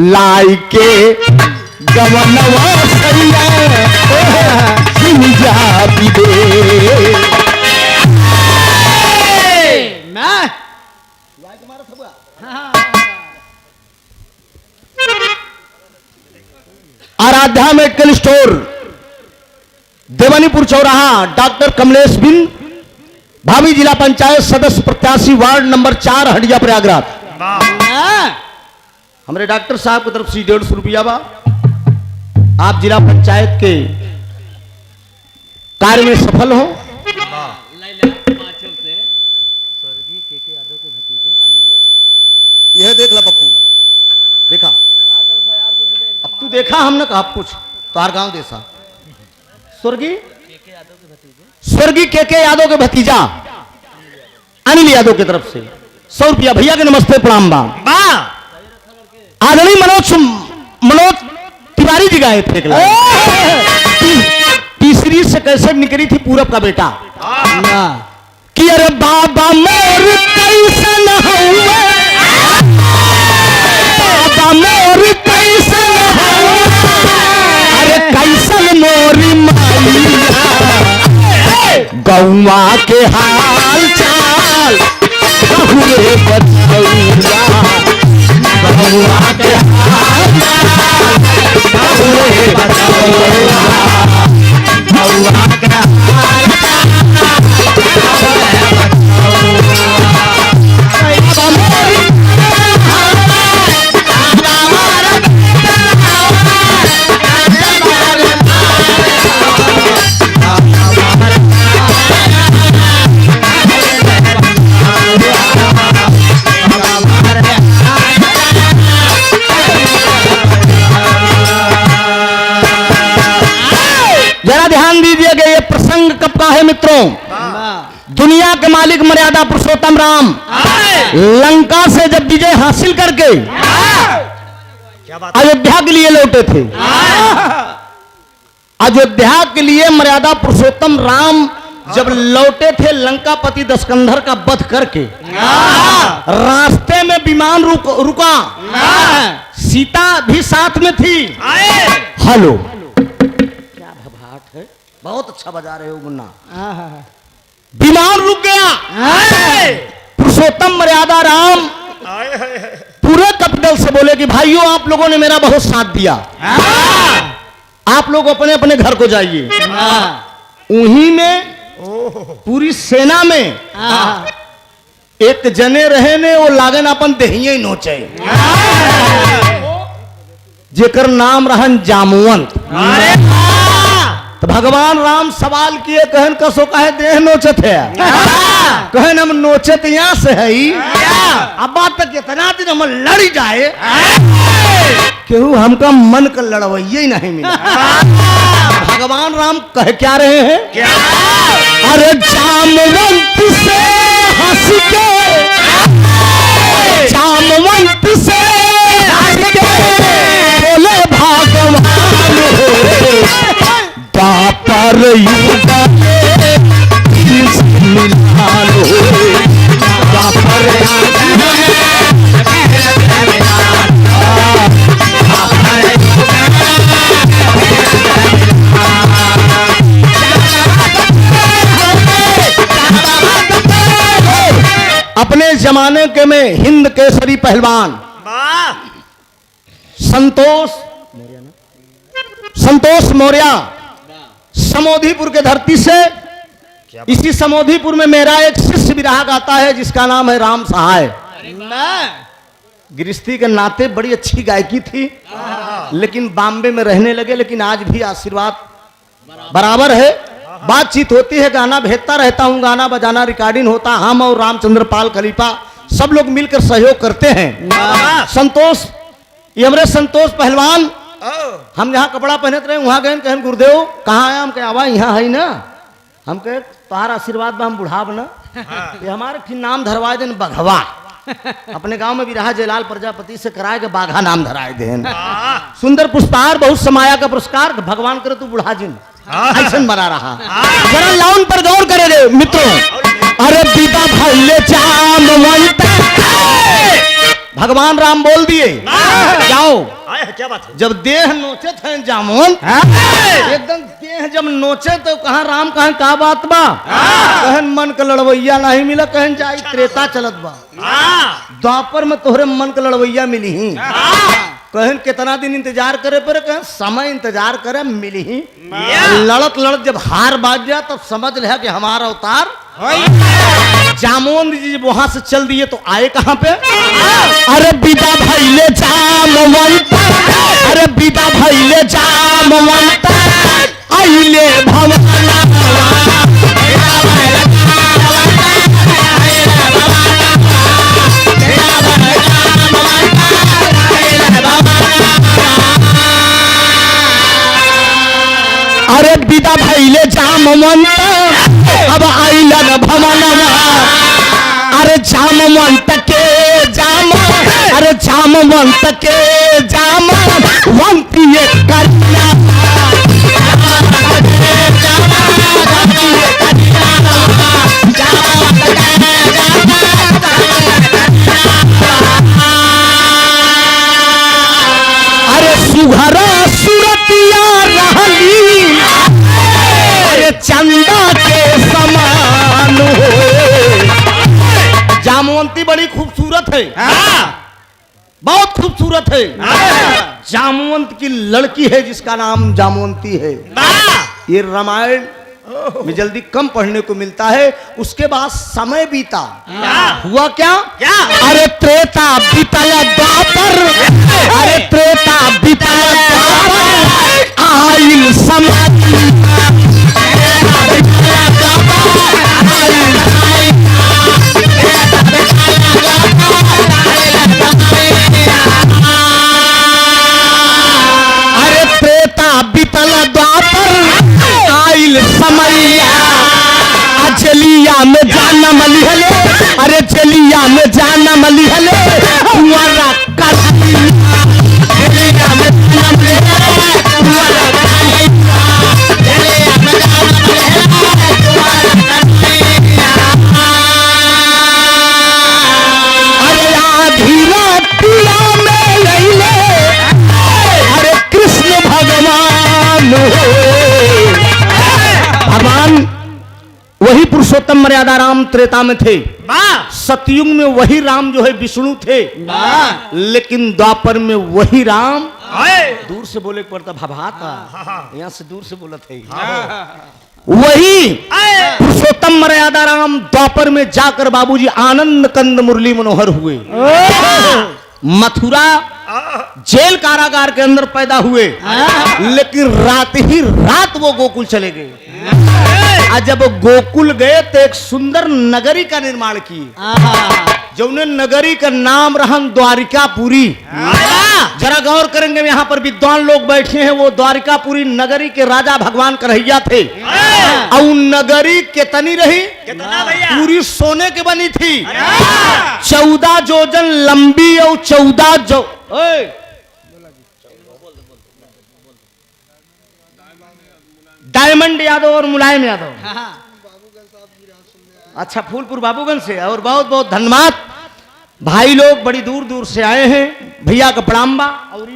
Speaker 1: लाई के गवनवा सैया सिंजा दे। आराध्या मेडिकल स्टोर, देवानीपुर चौराहा, डॉक्टर कमलेश बिन, भावी जिला पंचायत सदस्य प्रत्याशी वार्ड नंबर 4 हटिया प्रयागराज। हमारे डॉक्टर साहब की तरफ से 150 रुपया बा। आप जिला पंचायत के कार्य में सफल हो। यह देख ला पप्पू, देखा अब तू देखा हमने कहा कुछ तार गांव देसा स्वर्गीय के यादव के भतीजा अनिल यादव की तरफ से 100 रुपया भैया के नमस्ते प्रणाम बा। आदरणीय मनोज तिवारी जी गाए थे। तीसरी से कैसे निकली थी पूरब का बेटा कि अरे बाबा मोर कैसन हुए, बाबा मोर कैसन हुए, अरे कैसन मोरी माइया, गौवा के हाल चाल बहुरे बतौला, गौवा के हाल चाल बहुरे बतौला, गौवा के हाल है मित्रों। दुनिया के मालिक मर्यादा पुरुषोत्तम राम लंका से जब विजय हासिल करके अयोध्या के लिए लौटे थे, अयोध्या के लिए मर्यादा पुरुषोत्तम राम जब लौटे थे लंकापति दशकंधर का वध करके, रास्ते में विमान रुका, सीता भी साथ में थी। हेलो, क्या भभाट है, बहुत अच्छा बजा रहे हो मुन्ना। विमान रुक गया, पुरुषोत्तम मर्यादा राम पूरे कपिटल से बोले कि भाइयों आप लोगों ने मेरा बहुत साथ दिया, आप लोग अपने अपने घर को जाइए। उन्हीं में पूरी सेना में एक जने रहे ने वो लागन अपन देहिए नोचे, जेकर नाम रहन जामवंत। तो भगवान राम सवाल किए, कहन कसो कहे देह नोचत है, कहन हम नोचत यहाँ से है। अब बात तक इतना दिन हम लड़ जाए, केहू हमका मन का लड़वैया ही नहीं मिला। भगवान राम कह क्या रहे हैं, अरे जामवंत से हंस के, जामवंत से हंस के बोले भगवान बाप द्वापर युग मिलान होए द्वापर अपने जमाने के में हिंद केसरी पहलवान
Speaker 2: वाह
Speaker 1: संतोष मौर्य समोधीपुर के धरती से। इसी समोधीपुर में मेरा एक शिष्य भी रहा गाता है जिसका नाम है राम सहाय। गृहस्थी के नाते बड़ी अच्छी गायकी थी, लेकिन बॉम्बे में रहने लगे, लेकिन आज भी आशीर्वाद बराबर है। बातचीत होती है, गाना भेजता रहता हूँ, गाना बजाना रिकॉर्डिंग होता, हम और रामचंद्र पाल खलीफा सब लोग मिलकर सहयोग करते हैं। संतोष, ये हमारे संतोष पहलवान, हम जहाँ कपड़ा पहनते रहे वहां गए, कहें गुरुदेव कहाँ आया, हम कहे आवा यहाँ है ना, हम कहे तुम्हारा आशीर्वाद में हम बुढ़ाब ना, ये हमारे फिर नाम धरवाए देन बघवा। अपने गांव में भी रहा जयलाल प्रजापति से कराए के बाघा नाम धराए देन। सुंदर पुष्पहार बहुत समाया का पुरस्कार, भगवान करे तू बुढ़ा जिन ऐसा बना रहा। जरा लाउन पर गौर करे मित्रों। अरे बीता भैले चामवंता, भगवान राम बोल दिए जाओ।
Speaker 2: क्या बात है?
Speaker 1: जब देह नोचे थे जामुन, एकदम देह जब नोचे तो कहा राम कहें का बात बा, कहन मन का लड़वैया नहीं मिला, कहन जाई त्रेता चलत बा, द्वापर में तोहरे मन का लड़वैया मिली ही, कहन कितना दिन इंतजार करे पर, कहन समय इंतजार करे मिली ही। लड़त लड़त जब हार बाज गया तब समझ लिया कि हमारा अवतार। जामोन जी जब वहां से चल दिए तो आए कहां पे? अरे बिदा भैले जामवंता, अरे बिदा भैले जामवंता, आइले भवना अरे बिदा भैले जामवंता, अब आइलन भवनवा। अरे जामवंत के जाम, अरे जामवंत के जाम वंतिये कन्या। अरे सुघरा सुरतिया रहली, अरे चंदा के समान होए। जामवंती बड़ी खूबसूरत है, बहुत खूबसूरत है। जामवंत की लड़की है जिसका नाम जामवंती है। ये रामायण में जल्दी कम पढ़ने को मिलता है। उसके बाद समय बीता, हुआ क्या? अरे त्रेता बीतल द्वापर, अरे त्रेता बीतल द्वापर, आइल समय। अरे त्रेता बीतल द्वापर, आइल समैया। जलिया में जाना मलिहले, अरे जलिया में जाना मलिहले, कुंवारा काली। जलिया में जाना मलिहले, कुंवारा काली। जलिया में जाना मलिहले, कुंवारा काली। अरे आधी रातिया में लैले, अरे कृष्ण भगवान भगवान वही पुरुषोत्तम मर्यादा राम त्रेता में थे। सतयुग में वही राम जो है विष्णु थे, लेकिन द्वापर में वही राम। दूर से बोले पड़ता भभाता, यहाँ से दूर से बोला थे। वही पुरुषोत्तम मर्यादा राम द्वापर में जाकर बाबूजी आनंद कंद मुरली मनोहर हुए। मथुरा जेल कारागार के अंदर पैदा हुए, लेकिन रात ही रात वो गोकुल चले गए। आज जब गोकुल गए तो एक सुंदर नगरी का निर्माण किए, जो उन्हें नगरी का नाम रहा द्वारिकापुरी। जरा गौर करेंगे, यहाँ पर विद्वान लोग बैठे हैं, वो द्वारिकापुरी नगरी के राजा भगवान कन्हैया थे। और नगरी कितनी रही?
Speaker 2: कितना भैया?
Speaker 1: पूरी सोने की बनी थी, 14 जोजन लंबी और 14 जो डायमंड यादव और मुलायम यादव। अच्छा, फूलपुर बाबूगंज से। और बहुत बहुत धन्यवाद भाई लोग, बड़ी दूर दूर से आए हैं। भैया का प्रणाम बा। और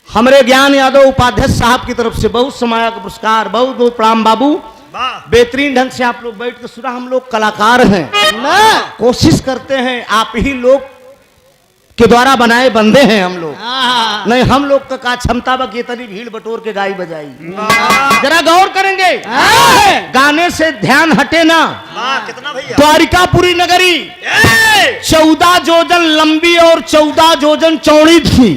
Speaker 1: हमारे ज्ञान यादव उपाध्यक्ष साहब की तरफ से बहुत समाया का पुरस्कार, बहुत बहुत प्रणाम बाबू। बेहतरीन ढंग से आप लोग बैठ कर सुना। हम लोग कलाकार हैं ना, कोशिश करते हैं, आप ही लोग के द्वारा बनाए बंदे हैं हम लोग। नहीं, हम लोग का क्षमता बा कि इतनी भीड़ बटोर के गाई बजाई। जरा गौर करेंगे, गाने से ध्यान हटे ना।
Speaker 2: कितना भैया?
Speaker 1: द्वारिकापुरी नगरी 14 जोजन लंबी और 14 जोजन चौड़ी थी।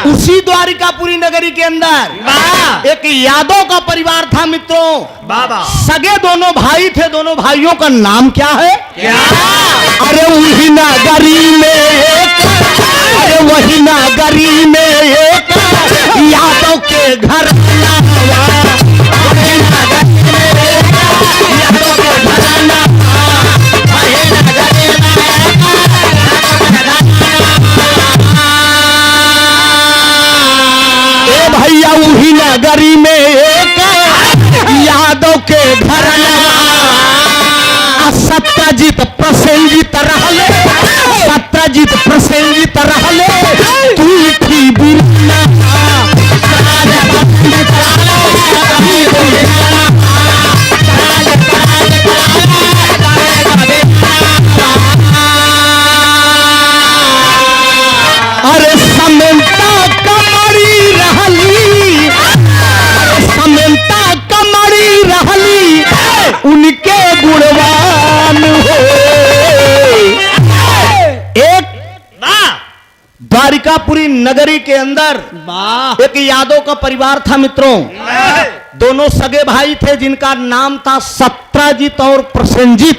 Speaker 1: उसी द्वारिकापुरी नगरी के अंदर एक यादव का परिवार था मित्रों।
Speaker 2: बाबा
Speaker 1: सगे दोनों भाई थे। दोनों भाइयों का नाम क्या है? अरे वही नगरी में अरे वही नगरी में एक यादव के घर भैया वही नगरी में एक यादव के घर सत्यजीत प्रसेनजीत रहले। सत्यजीत प्रसेनजीत रहले। तू थी बिरना अरे समन्ता कमरी रहली। अरे समन्ता कमरी रहली। उनके गुणवान हो। एक द्वारिकापुरी नगरी के अंदर एक यादव का परिवार था मित्रों। दोनों सगे भाई थे जिनका नाम था सत्यजीत और प्रसेनजीत।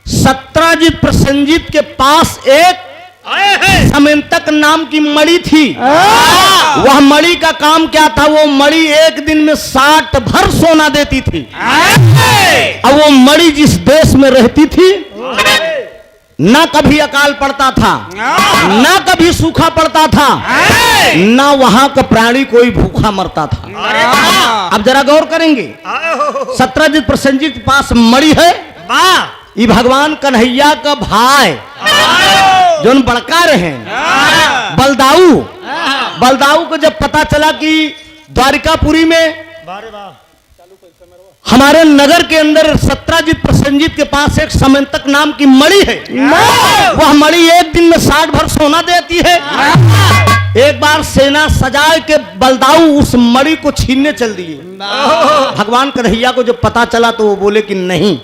Speaker 1: सत्यजीत प्रसेनजीत के पास एक समंतक नाम की मणि थी। वह मणि का काम क्या था? वो मणि एक दिन में 60 भर सोना देती थी। अब वो मणि जिस देश में रहती थी, ना कभी अकाल पड़ता था, ना कभी सूखा पड़ता था, ना वहां का प्राणी कोई भूखा मरता था। अब जरा गौर करेंगे, सत्यजीत प्रसेनजीत के पास मणि है। ये भगवान कन्हैया का भाई जो बड़का रहे बलदाऊ। बलदाऊ को जब पता चला कि द्वारिकापुरी में हमारे नगर के अंदर सत्यजीत प्रसेनजीत के पास एक समंतक नाम की मणि है, वह मणि एक दिन में 60 भर सोना देती है। एक बार सेना सजाए के बलदाऊ उस मणि को छीनने चल दिए। भगवान कन्हैया को जब पता चला तो वो बोले कि नहीं,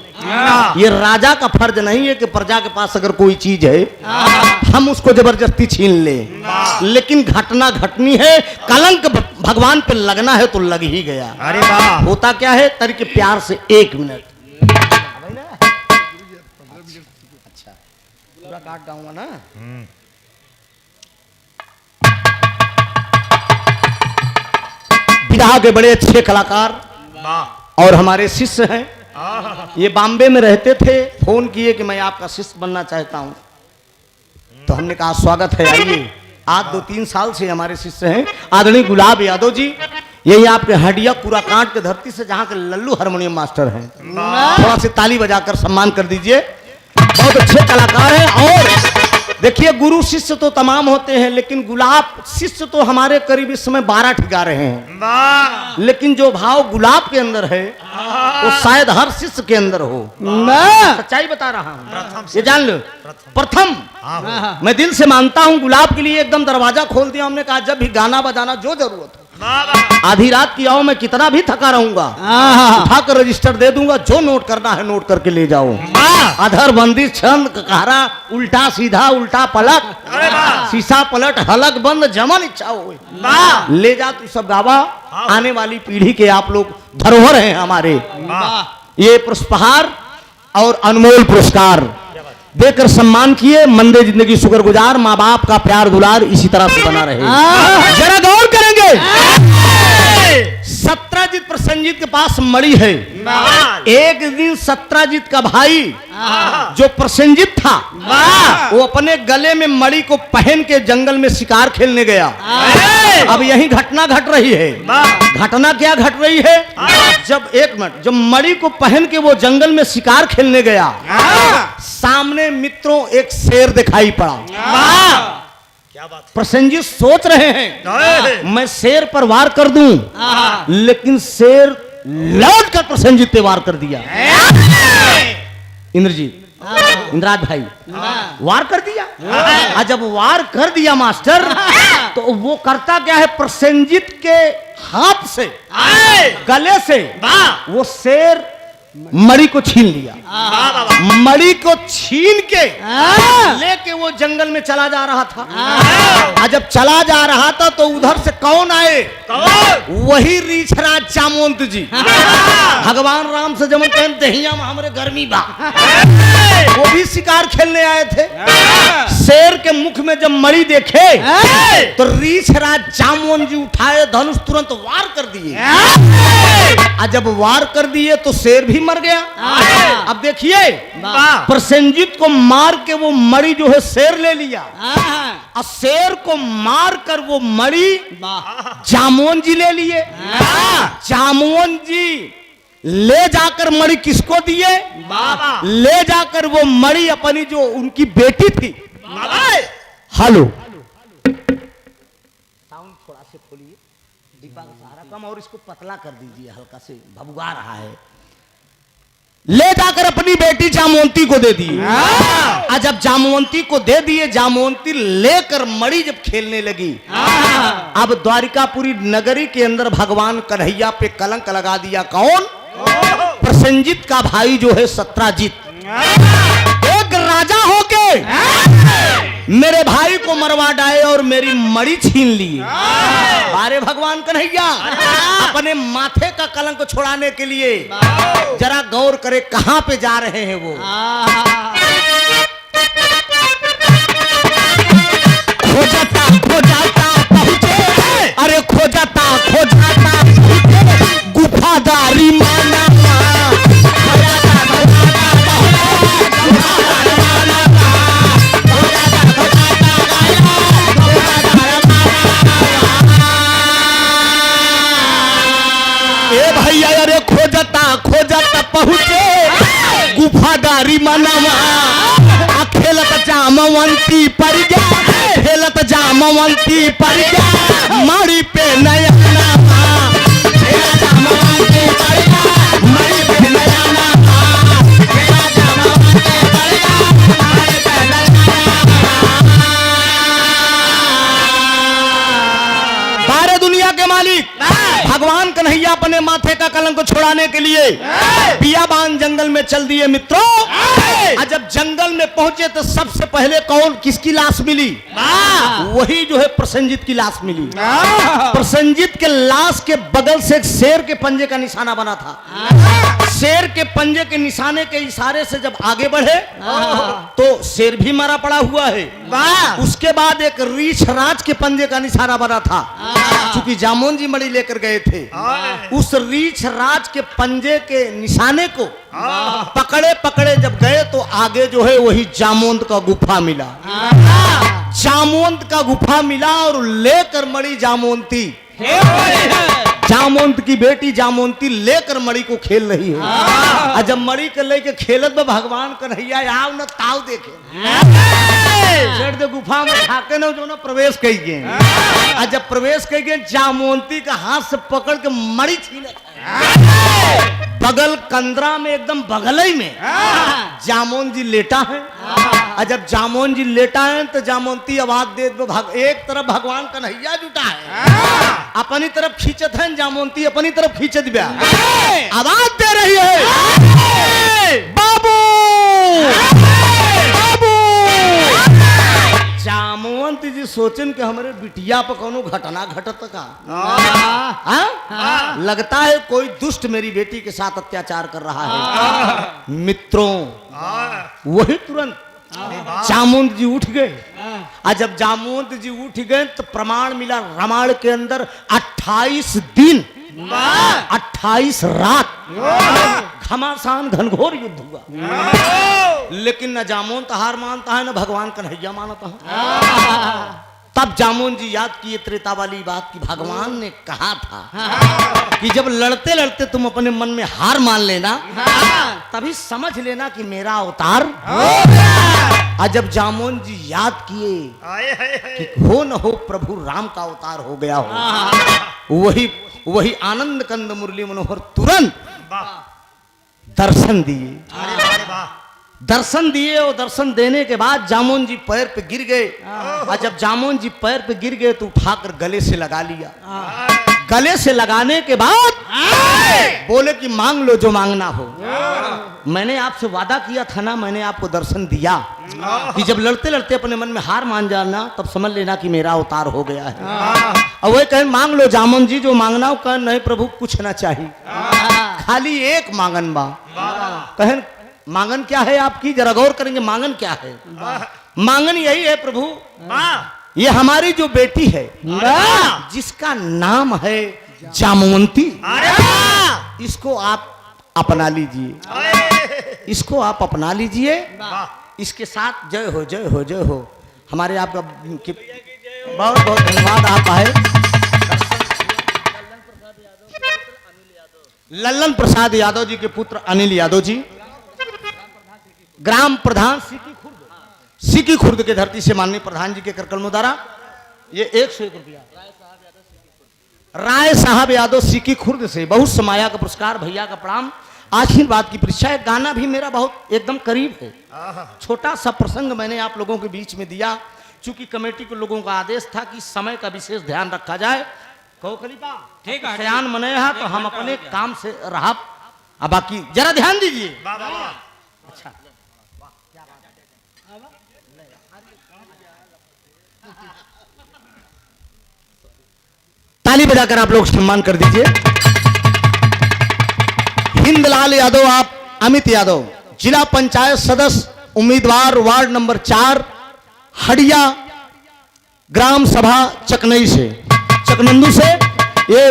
Speaker 1: ये राजा का फर्ज नहीं है कि प्रजा के पास अगर कोई चीज है हम उसको जबरदस्ती छीन ले। लेकिन घटना घटनी है, कलंक भगवान पे लगना है तो लग ही गया।
Speaker 2: अरे वाह!
Speaker 1: होता क्या है, तरीके प्यार से 1 मिनट। अच्छा, पूरा काट गाऊंगा ना। विधा के बड़े अच्छे कलाकार और हमारे शिष्य हैं। ये बॉम्बे में रहते थे। फोन किए कि मैं आपका शिष्य बनना चाहता हूं, तो हमने कहा स्वागत है, आइए। आज 2-3 साल से हमारे शिष्य हैं आदरणीय गुलाब यादव जी। यही आपके हडिया पूरा कांट के धरती से, जहां के लल्लू हारमोनियम मास्टर हैं। थोड़ा सी ताली बजाकर सम्मान कर दीजिए। बहुत अच्छे कलाकार हैं। और देखिए, गुरु शिष्य तो तमाम होते हैं, लेकिन गुलाब शिष्य तो हमारे करीब इस समय 12 ठिका रहे हैं। लेकिन जो भाव गुलाब के अंदर है वो शायद हर शिष्य के अंदर हो। सच्चाई बता रहा हूँ, ये जान लो। प्रथम मैं दिल से मानता हूँ, गुलाब के लिए एकदम दरवाजा खोल दिया। हमने कहा जब भी गाना बजाना जो जरूरत हो, आधी रात की आओ, मैं कितना भी थका रहूंगा, उठाकर रजिस्टर दे दूंगा, जो नोट करना है नोट करके ले जाओ। अधर बंदी छंद कहारा, उल्टा सीधा उल्टा पलट, शीशा पलट हलक बंद, जमन इच्छा हो ले जा, तू सब गावा। आने वाली पीढ़ी के आप लोग धरोहर हैं हमारे। ये पुष्पहार और अनमोल पुरस्कार देकर सम्मान किए। मंदे जिंदगी शुक्रगुजार, माँ बाप का प्यार दुलार इसी तरह से बना रहे। जरा गौर करेंगे, सत्राजित प्रसेनजीत के पास मणि है। एक दिन सत्राजित का भाई जो प्रसेनजीत था वो अपने गले में मणि को पहन के जंगल में शिकार खेलने गया। अब यही घटना घट रही है। घटना क्या घट रही है? जब मणि को पहन के वो जंगल में शिकार खेलने गया, सामने मित्रों एक शेर दिखाई पड़ा।
Speaker 2: क्या बात है?
Speaker 1: प्रसेनजीत सोच रहे हैं मैं शेर पर वार कर दूं, लेकिन शेर लौट कर प्रसेनजीत पे वार कर दिया। इंद्रराज भाई वार कर दिया। जब वार कर दिया मास्टर, तो वो करता क्या है, प्रसेनजीत के हाथ से, गले से वो शेर मणि को छीन लिया। मणि को छीन के लेके वो जंगल में चला जा रहा था। जब चला जा रहा था तो उधर से कौन आए? वही रीछराज चामोंत जी। भगवान राम से जब कहते दहिया में हमारे गर्मी बा, वो भी शिकार खेलने आए थे। शेर के मुख में जब मणि देखे तो रीछराज चामोंत जी उठाए धनुष, तुरंत वार कर दिए। जब वार कर दिए तो शेर भी मर गया। अब देखिए, प्रसेनजीत को मार के वो मणि जो है शेर ले लिया, और शेर को मार कर वो मणि जामोन जी ले लिए। जामोन जी ले जाकर मणि किसको दिए? ले जाकर वो मणि अपनी जो उनकी बेटी थी। हेलो, साउंड थोड़ा से खोलिए, डिब्बा का सहारा कम, और इसको पतला कर दीजिए, हल्का से भभुगा रहा है। ले जाकर अपनी बेटी जामवंती को दे दिए। जब जामवंती को दे दिए, जामवंती लेकर मणि जब खेलने लगी, अब द्वारिकापुरी नगरी के अंदर भगवान कन्हैया पे कलंक लगा दिया। कौन? प्रसेनजीत का भाई जो है सत्राजित। एक राजा होके मेरे भाई को मरवा डाले और मेरी मणि छीन ली। बारे भगवान कन्हैया, अपने माथे का कलंक छुड़ाने के लिए जरा गौर करे कहां पे जा रहे हैं वो। खोजता पहुंचे, अरे खोजता गुफादारी माना। खोजता पहुंचे गुफादारी मनवा, खेलत जामवंती पर जा, खेलत जामवंती पर जा, मणि पे नया नामा, जामवंती पर जा, मणि पे नया नामा, जामवंती पर जा, मणि पे नया नामा। बारे दुनिया के मालिक भगवान कन्हैया अपने माथे का कलंक को छुड़ाने के लिए बियाबान जंगल में चल दिए मित्रों। जब जंगल में पहुंचे तो सबसे पहले कौन किसकी लाश मिली? वही जो है प्रसेनजीत की लाश मिली। प्रसेनजीत के लाश के बगल से एक शेर के पंजे का निशाना बना था। शेर के पंजे के निशाने के इशारे से जब आगे बढ़े तो शेर भी मारा पड़ा हुआ है। उसके बाद एक रीछराज के पंजे का निशाना बना था, क्योंकि जामोन जी मणि लेकर गए थे। उस रीछराज के पंजे के निशाने को पकड़े पकड़े जब गए तो आगे जो है वही जामोंत का गुफा मिला। जामोंत का गुफा मिला और लेकर मणि जामोंती, जामोंत की बेटी जामोंती लेकर मणि को खेल रही है। जब मणि के लेके खेलत में भगवान कन्हैया आओ न ताव देखे दे गुफा में ठाके न जो न प्रवेश कई गए। जब प्रवेश कई गए, जामोंती का हाथ से पकड़ के मणि छीने बगल कंदरा में, एकदम बगलई में जामोन जी लेटा है। जब जामोन जी लेटा है तो जामोंती आवाज दे, एक तरफ भगवान कन्हैया जुटा है, अपनी तरफ खींचत है, जामोंती अपनी तरफ खींचत दिया, आवाज दे रही है, बाबू बाबू। जामवंत जी सोचन के हमारे बिटिया पर कोनो घटना घटत का, लगता है कोई दुष्ट मेरी बेटी के साथ अत्याचार कर रहा है। मित्रों, वही तुरंत जामवंत जी उठ गए। जब जामवंत जी उठ गए तो प्रमाण मिला रामायण के अंदर 28 दिन 28 रात घमासान घनघोर युद्ध हुआ, लेकिन न जामोन हार मानता है न भगवान कन्हैया मानता है। तब जामुन जी याद किए त्रेता वाली बात कि भगवान ने कहा था कि जब लड़ते लड़ते तुम अपने मन में हार मान लेना, तभी समझ लेना कि मेरा अवतार और जब जामुन जी याद किए कि हो न हो प्रभु राम का अवतार हो गया हो, वही आनंद कंद मुरली मनोहर तुरंत दर्शन दिए। दर्शन दिए और दर्शन देने के बाद जामुन जी पैर पे गिर गए, और जब जामुन जी पैर पे गिर गए तो उठाकर गले से लगा लिया। गले से लगाने के बाद बोले कि मांग लो जो मांगना हो। मैंने आपसे वादा किया था ना, मैंने आपको दर्शन दिया कि जब लड़ते लड़ते अपने मन में हार मान जाना, तब समझ लेना कि मेरा अवतार हो गया है। और वही कहें मांग लो जामुन जी जो मांगना हो। कहें नहीं प्रभु कुछ ना चाहिए, खाली एक मांगन बा। कहें मांगन क्या है आपकी, जरा गौर करेंगे मांगन क्या है। मांगन यही है प्रभु, ये हमारी जो बेटी है जिसका नाम है जामवंती, इसको आप अपना लीजिए, इसको आप अपना लीजिए। इसके साथ जय हो जय हो जय हो। हमारे आपका बहुत बहुत धन्यवाद। आप आए लल्लन प्रसाद यादव जी के पुत्र अनिल यादव जी, ग्राम प्रधान सिकी खुर्द के धरती से माननीय प्रधान जी के करकलमों द्वारा ये 101 रुपया राय साहब यादव सिकी खुर्द से बहुत समाया का पुरस्कार। भैया का प्रणाम, आशीर्वाद की परीक्षा। एक गाना भी मेरा बहुत एकदम करीब है, छोटा सा प्रसंग मैंने आप लोगों के बीच में दिया, चूंकि कमेटी के लोगों का आदेश था कि समय का विशेष ध्यान रखा जाए। कहो खलीफा ठीक है, सयान मने है तो हम अपने काम से रहा, अब बाकी जरा ध्यान दीजिए। अच्छा ताली बजाकर आप लोग सम्मान कर दीजिए। हिंदलाल यादव, आप अमित यादव, जिला पंचायत सदस्य उम्मीदवार वार्ड नंबर 4 हडिया ग्राम सभा चकनई से, चकनंदू से। ये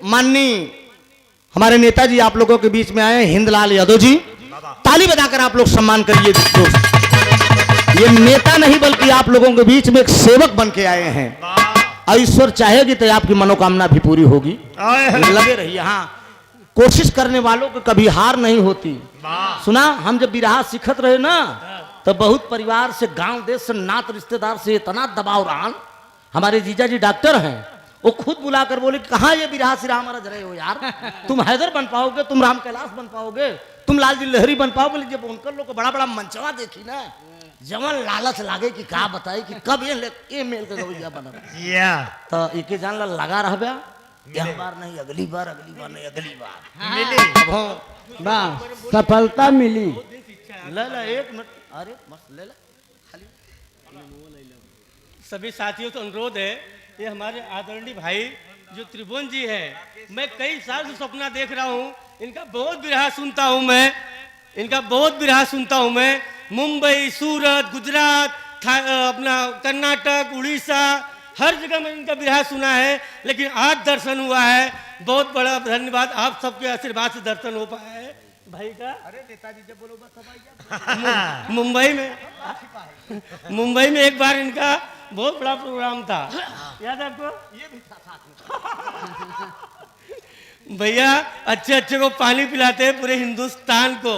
Speaker 1: माननीय हमारे नेताजी आप लोगों के बीच में आए हिंदलाल यादव जी, ताली बजाकर आप लोग सम्मान करिए दोस्त। ये नेता नहीं बल्कि आप लोगों के बीच में एक सेवक बन के आए हैं, और ईश्वर चाहेगी तो आपकी मनोकामना भी पूरी होगी। लगे रहिए। हाँ, कोशिश करने वालों को कभी हार नहीं होती। सुना, हम जब बिरहा सीखत रहे ना, तो बहुत परिवार से, गांव देश से, नात रिश्तेदार से इतना दबाव रहा। हमारे जीजा जी डॉक्टर हैं, वो खुद बुलाकर बोले कहाँ ये बिरहा सिरा हमारा रहे हो यार, तुम हैदर बन पाओगे, तुम राम कैलाश बन पाओगे, तुम लालजी लहरी बन पाओगे। जब उनकर लोग को बड़ा बड़ा मंचवा देखी ना, जवन लालच लागे कि का बताई कि कब ये मेल के गवैया बना, तो एक जान लगा रह गया। यह बार नहीं, अगली बार, अगली बार नहीं, अगली बार मिली,
Speaker 3: बस सफलता मिली।
Speaker 1: ले ले एक मिनट, अरे मस्त ले ले खाली।
Speaker 2: सभी साथियों से अनुरोध है, ये हमारे आदरणीय भाई जो त्रिभुवन जी है, मैं कई साल से सपना देख रहा हूँ, इनका बहुत बिरहा सुनता हूँ मैं, इनका बहुत बिरहा सुनता हूँ मैं। मुंबई, सूरत, गुजरात, अपना कर्नाटक, उड़ीसा, हर जगह में इनका बिरहा सुना है, लेकिन आज दर्शन हुआ है। बहुत बड़ा धन्यवाद, आप सबके आशीर्वाद से दर्शन हो पाया है भाई का। अरे नेताजी जब बोलो बस सब आई। मुंबई में एक बार इनका बहुत बड़ा प्रोग्राम था, याद है आपको? ये भी था साथ में। भैया अच्छे अच्छे को पानी पिलाते हैं पूरे हिंदुस्तान को,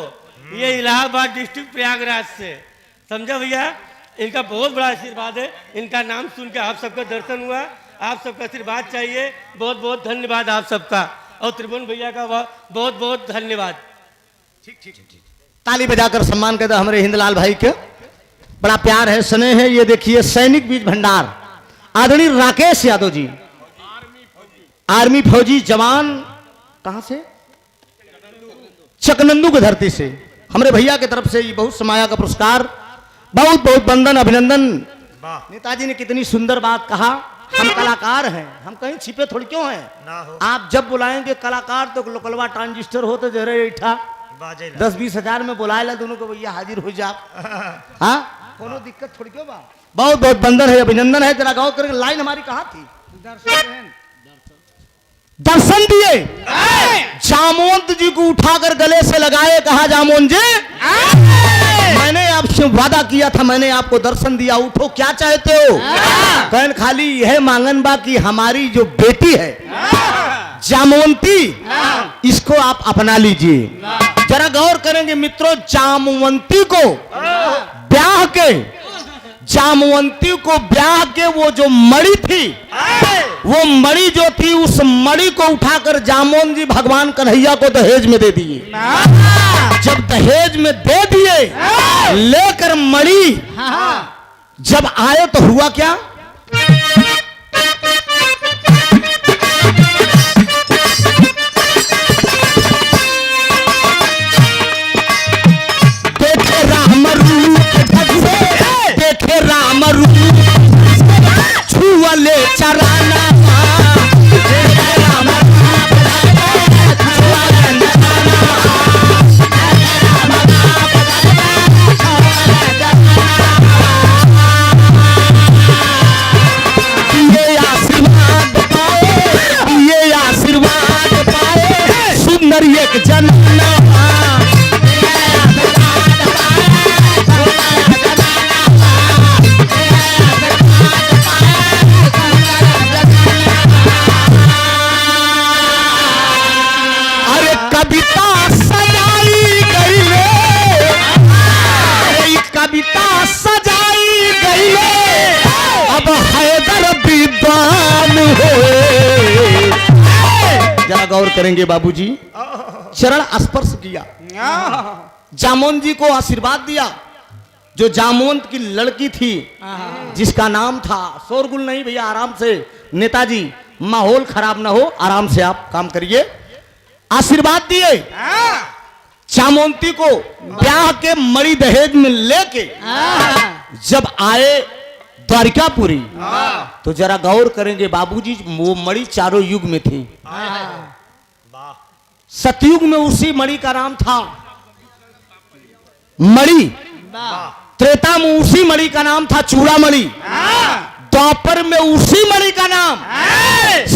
Speaker 2: ये इलाहाबाद डिस्ट्रिक्ट प्रयागराज से, समझा भैया? इनका बहुत बड़ा आशीर्वाद है। इनका नाम सुन के आप सबका दर्शन हुआ, आप सबका आशीर्वाद चाहिए। बहुत बहुत धन्यवाद आप सबका, और त्रिभुवन भैया का बहुत बहुत धन्यवाद।
Speaker 1: ठीक, ताली बजाकर सम्मान करते हमारे हिंदलाल भाई के, बड़ा प्यार है, स्नेह है। ये देखिए सैनिक बीज भंडार आदरणीय राकेश यादव जी, आर्मी फौजी जवान, कहां से? चकनंदू की धरती से। हमारे भैया की तरफ से ये बहुत समाया का पुरस्कार, बहुत बहुत वंदन, अभिनंदन। नेताजी ने कितनी सुंदर बात कहा, हम कलाकार हैं, हम कहीं छिपे थोड़ी क्यों हैं। आप जब बुलाएंगे कलाकार तो लोकलवा ट्रांजिस्टर हो तो जरे इठा 10-20 हजार में बुलाए ला दोनों को, भैया हाजिर हो जा। हाँ, कोनो दिक्कत थोड़ी क्यों बा। बहुत बहुत वंदन है, अभिनंदन है। जरा गौर करके लाइन हमारी कहाँ थी? दर्शन दिए, जामवंत जी को उठाकर गले से लगाए, कहा जामवंत जी मैंने आपसे वादा किया था, मैंने आपको दर्शन दिया, उठो क्या चाहते हो? कहन खाली यह मांगन बा कि हमारी जो बेटी है जामवंती, इसको आप अपना लीजिए। जरा गौर करेंगे मित्रों, जामवंती को ब्याह के वो जो मणि थी, वो मणि जो थी, उस मणि को उठाकर जामवंत जी भगवान कन्हैया को दहेज में दे दिए। जब दहेज में दे दिए, लेकर मणि जब आए तो हुआ क्या? देखे राम रूप छुअले चराना, ये आशीर्वाद पाए सुंदर एक जन्म। जरा गौर करेंगे बाबूजी, चरण स्पर्श किया, जामवंत जी को आशीर्वाद दिया। जो जामवंत की लड़की थी, जिसका नाम था, शोरगुल नहीं भैया, आराम से नेताजी, माहौल खराब ना हो, आराम से आप काम करिए। आशीर्वाद दिए जामवंती को, ब्याह के मणि दहेज में लेके जब आए द्वारिकापुरी, तो जरा गौर करेंगे बाबूजी, वो मणि चारों युग में थी। सतयुग में उसी मणि का नाम था मणि, त्रेता में उसी मणि का नाम था चूड़ामणि, द्वापर में उसी मणि का नाम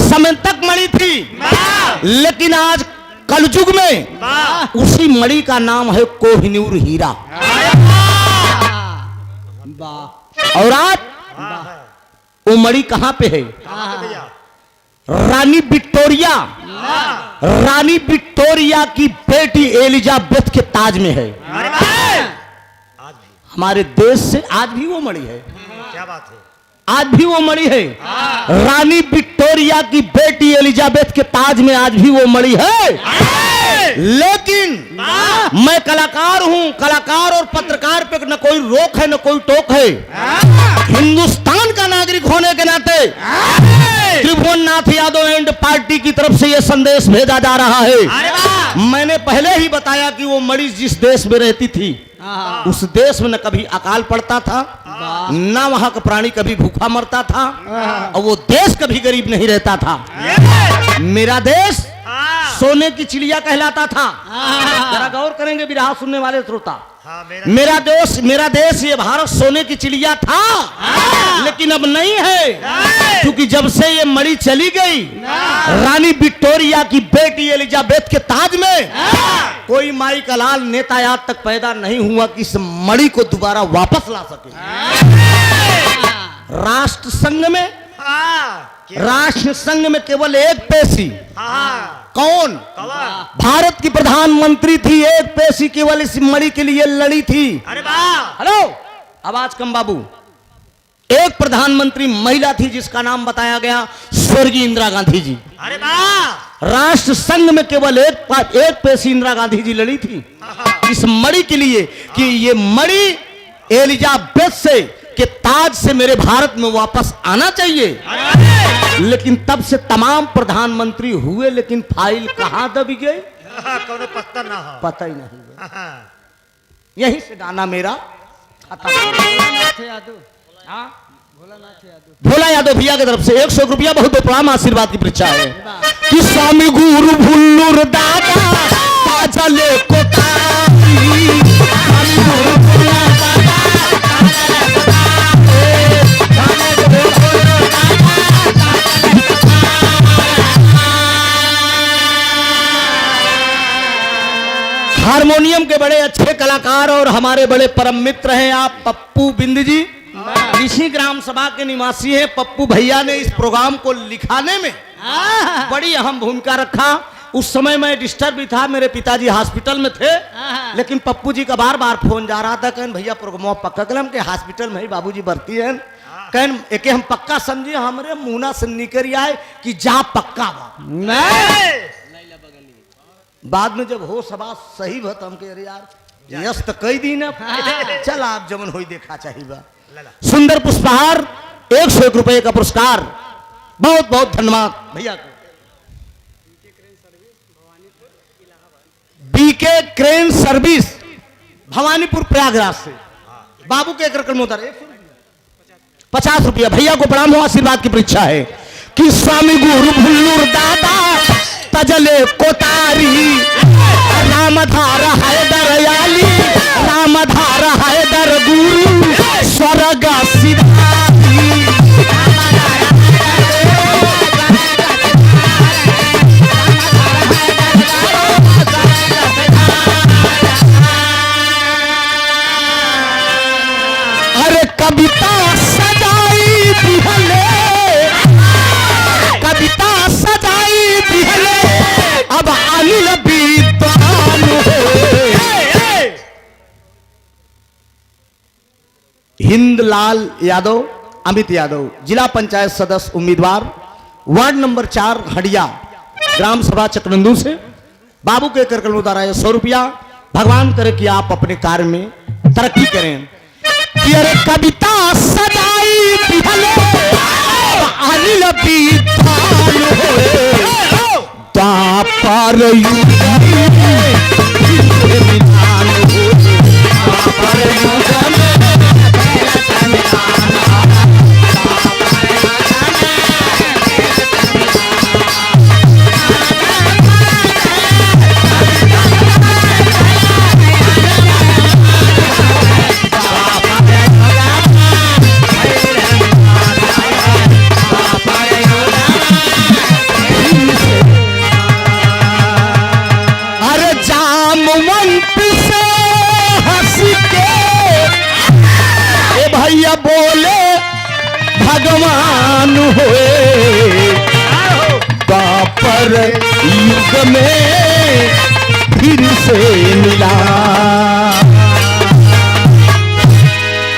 Speaker 1: समंतक मणि थी, लेकिन आज कलयुग में उसी मणि का नाम है कोहिनूर हीरा। और आज वो मणि कहां पे है? रानी विक्टोरिया की बेटी एलिजाबेथ के ताज में है। हमारे देश से आज भी वो मणि है।
Speaker 4: क्या बात है?
Speaker 1: आज भी वो मणि है। रानी विक्टोरिया की बेटी एलिजाबेथ के ताज में आज भी वो मणि है। लेकिन मैं कलाकार हूं, कलाकार और पत्रकार पे न कोई रोक है न कोई टोक है। हिंदुस्तान का नागरिक होने के नाते त्रिभुवन नाथ यादव एंड पार्टी की तरफ से यह संदेश भेजा जा रहा है। मैंने पहले ही बताया कि वो मणि जिस देश में रहती थी, उस देश में न कभी अकाल पड़ता था, न वहां का प्राणी कभी भूखा मरता था, और वो देश कभी गरीब नहीं रहता था। मेरा देश सोने की चिड़िया कहलाता था। जरा गौर करेंगे बिरहा सुनने वाले श्रोता। मेरा देश ये भारत सोने की चिड़िया था, लेकिन अब नहीं है, क्योंकि जब से ये मणि चली गई रानी विक्टोरिया की बेटी एलिजाबेथ के ताज में, कोई माई का लाल नेता आज तक पैदा नहीं हुआ कि इस मणि को दोबारा वापस ला सके। राष्ट्र संघ में केवल एक पेशी, कौन? भारत की प्रधानमंत्री थी, एक पेशी केवल इस मणि के लिए लड़ी थी। हेलो, आवाज कम बाबू। एक प्रधानमंत्री महिला थी जिसका नाम बताया गया स्वर्गीय इंदिरा गांधी जी। राष्ट्र संघ में केवल एक पेशी इंदिरा गांधी जी लड़ी थी इस मणि के लिए कि ये मणि एलिजाबेथ से के ताज से मेरे भारत में वापस आना चाहिए। लेकिन तब से तमाम प्रधानमंत्री हुए, लेकिन फाइल कहां दबी गई? पता ही नहीं। यहीं से गाना मेरा भोला यादव भैया की तरफ से 100 रुपया बहुत प्रणाम, आशीर्वाद की परीक्षा है कि स्वामी गुरु भुल्लुर दादा चले हारमोनियम के बड़े अच्छे कलाकार और हमारे बड़े परम मित्र हैं आप पप्पू बिंद जी, ऋषि ग्राम सभा के निवासी हैं। पप्पू भैया ने इस प्रोग्राम को लिखाने में बड़ी अहम भूमिका रखा। उस समय मैं डिस्टर्ब भी था, मेरे पिताजी हॉस्पिटल में थे, लेकिन पप्पू जी का बार बार फोन जा रहा था, कहन भैया प्रोग्राम पक्का कलम के हॉस्पिटल में ही बाबूजी भर्ती हैं, कहन एक हम पक्का समझे, हमरे मुना से निकल आए कि जा पक्का बा। बाद में जब हो सभा सही भत हम के अरे यार यस तो कई दिन चल आप जमन होई देखा चाहिए बा। सुंदर पुष्पहार 101 रुपए का पुरस्कार, बहुत बहुत धन्यवाद भैया को। बीके क्रेन सर्विस भवानीपुर प्रयागराज से बाबू के एक मोतर 50 रुपया भैया को प्रणाम हो, आशीर्वाद की परीक्षा है कि स्वामी गुरु भुल्लुर दादा तजले कोतारी रामधार हैदरयाली रामधार हैदर गुरु स्वर्ग सिधारी। अरे कविता सजाई दिहले, कविता सजाई दिहले, अब अनिल विद्वान हिंदलाल यादव, अमित यादव, जिला पंचायत सदस्य उम्मीदवार, वार्ड नंबर 4 हडिया, ग्राम सभा चकनंदू से बाबू के करकल उतारा है 100 रुपया। भगवान करे कि आप अपने कार्य में तरक्की करें। कि अरे कविता सजाई दिहले, अनिल विद्वान दापर युग में विधान हो, दापर युग में भैया बोले भगवान हुए, द्वापर युग में फिर से मिला।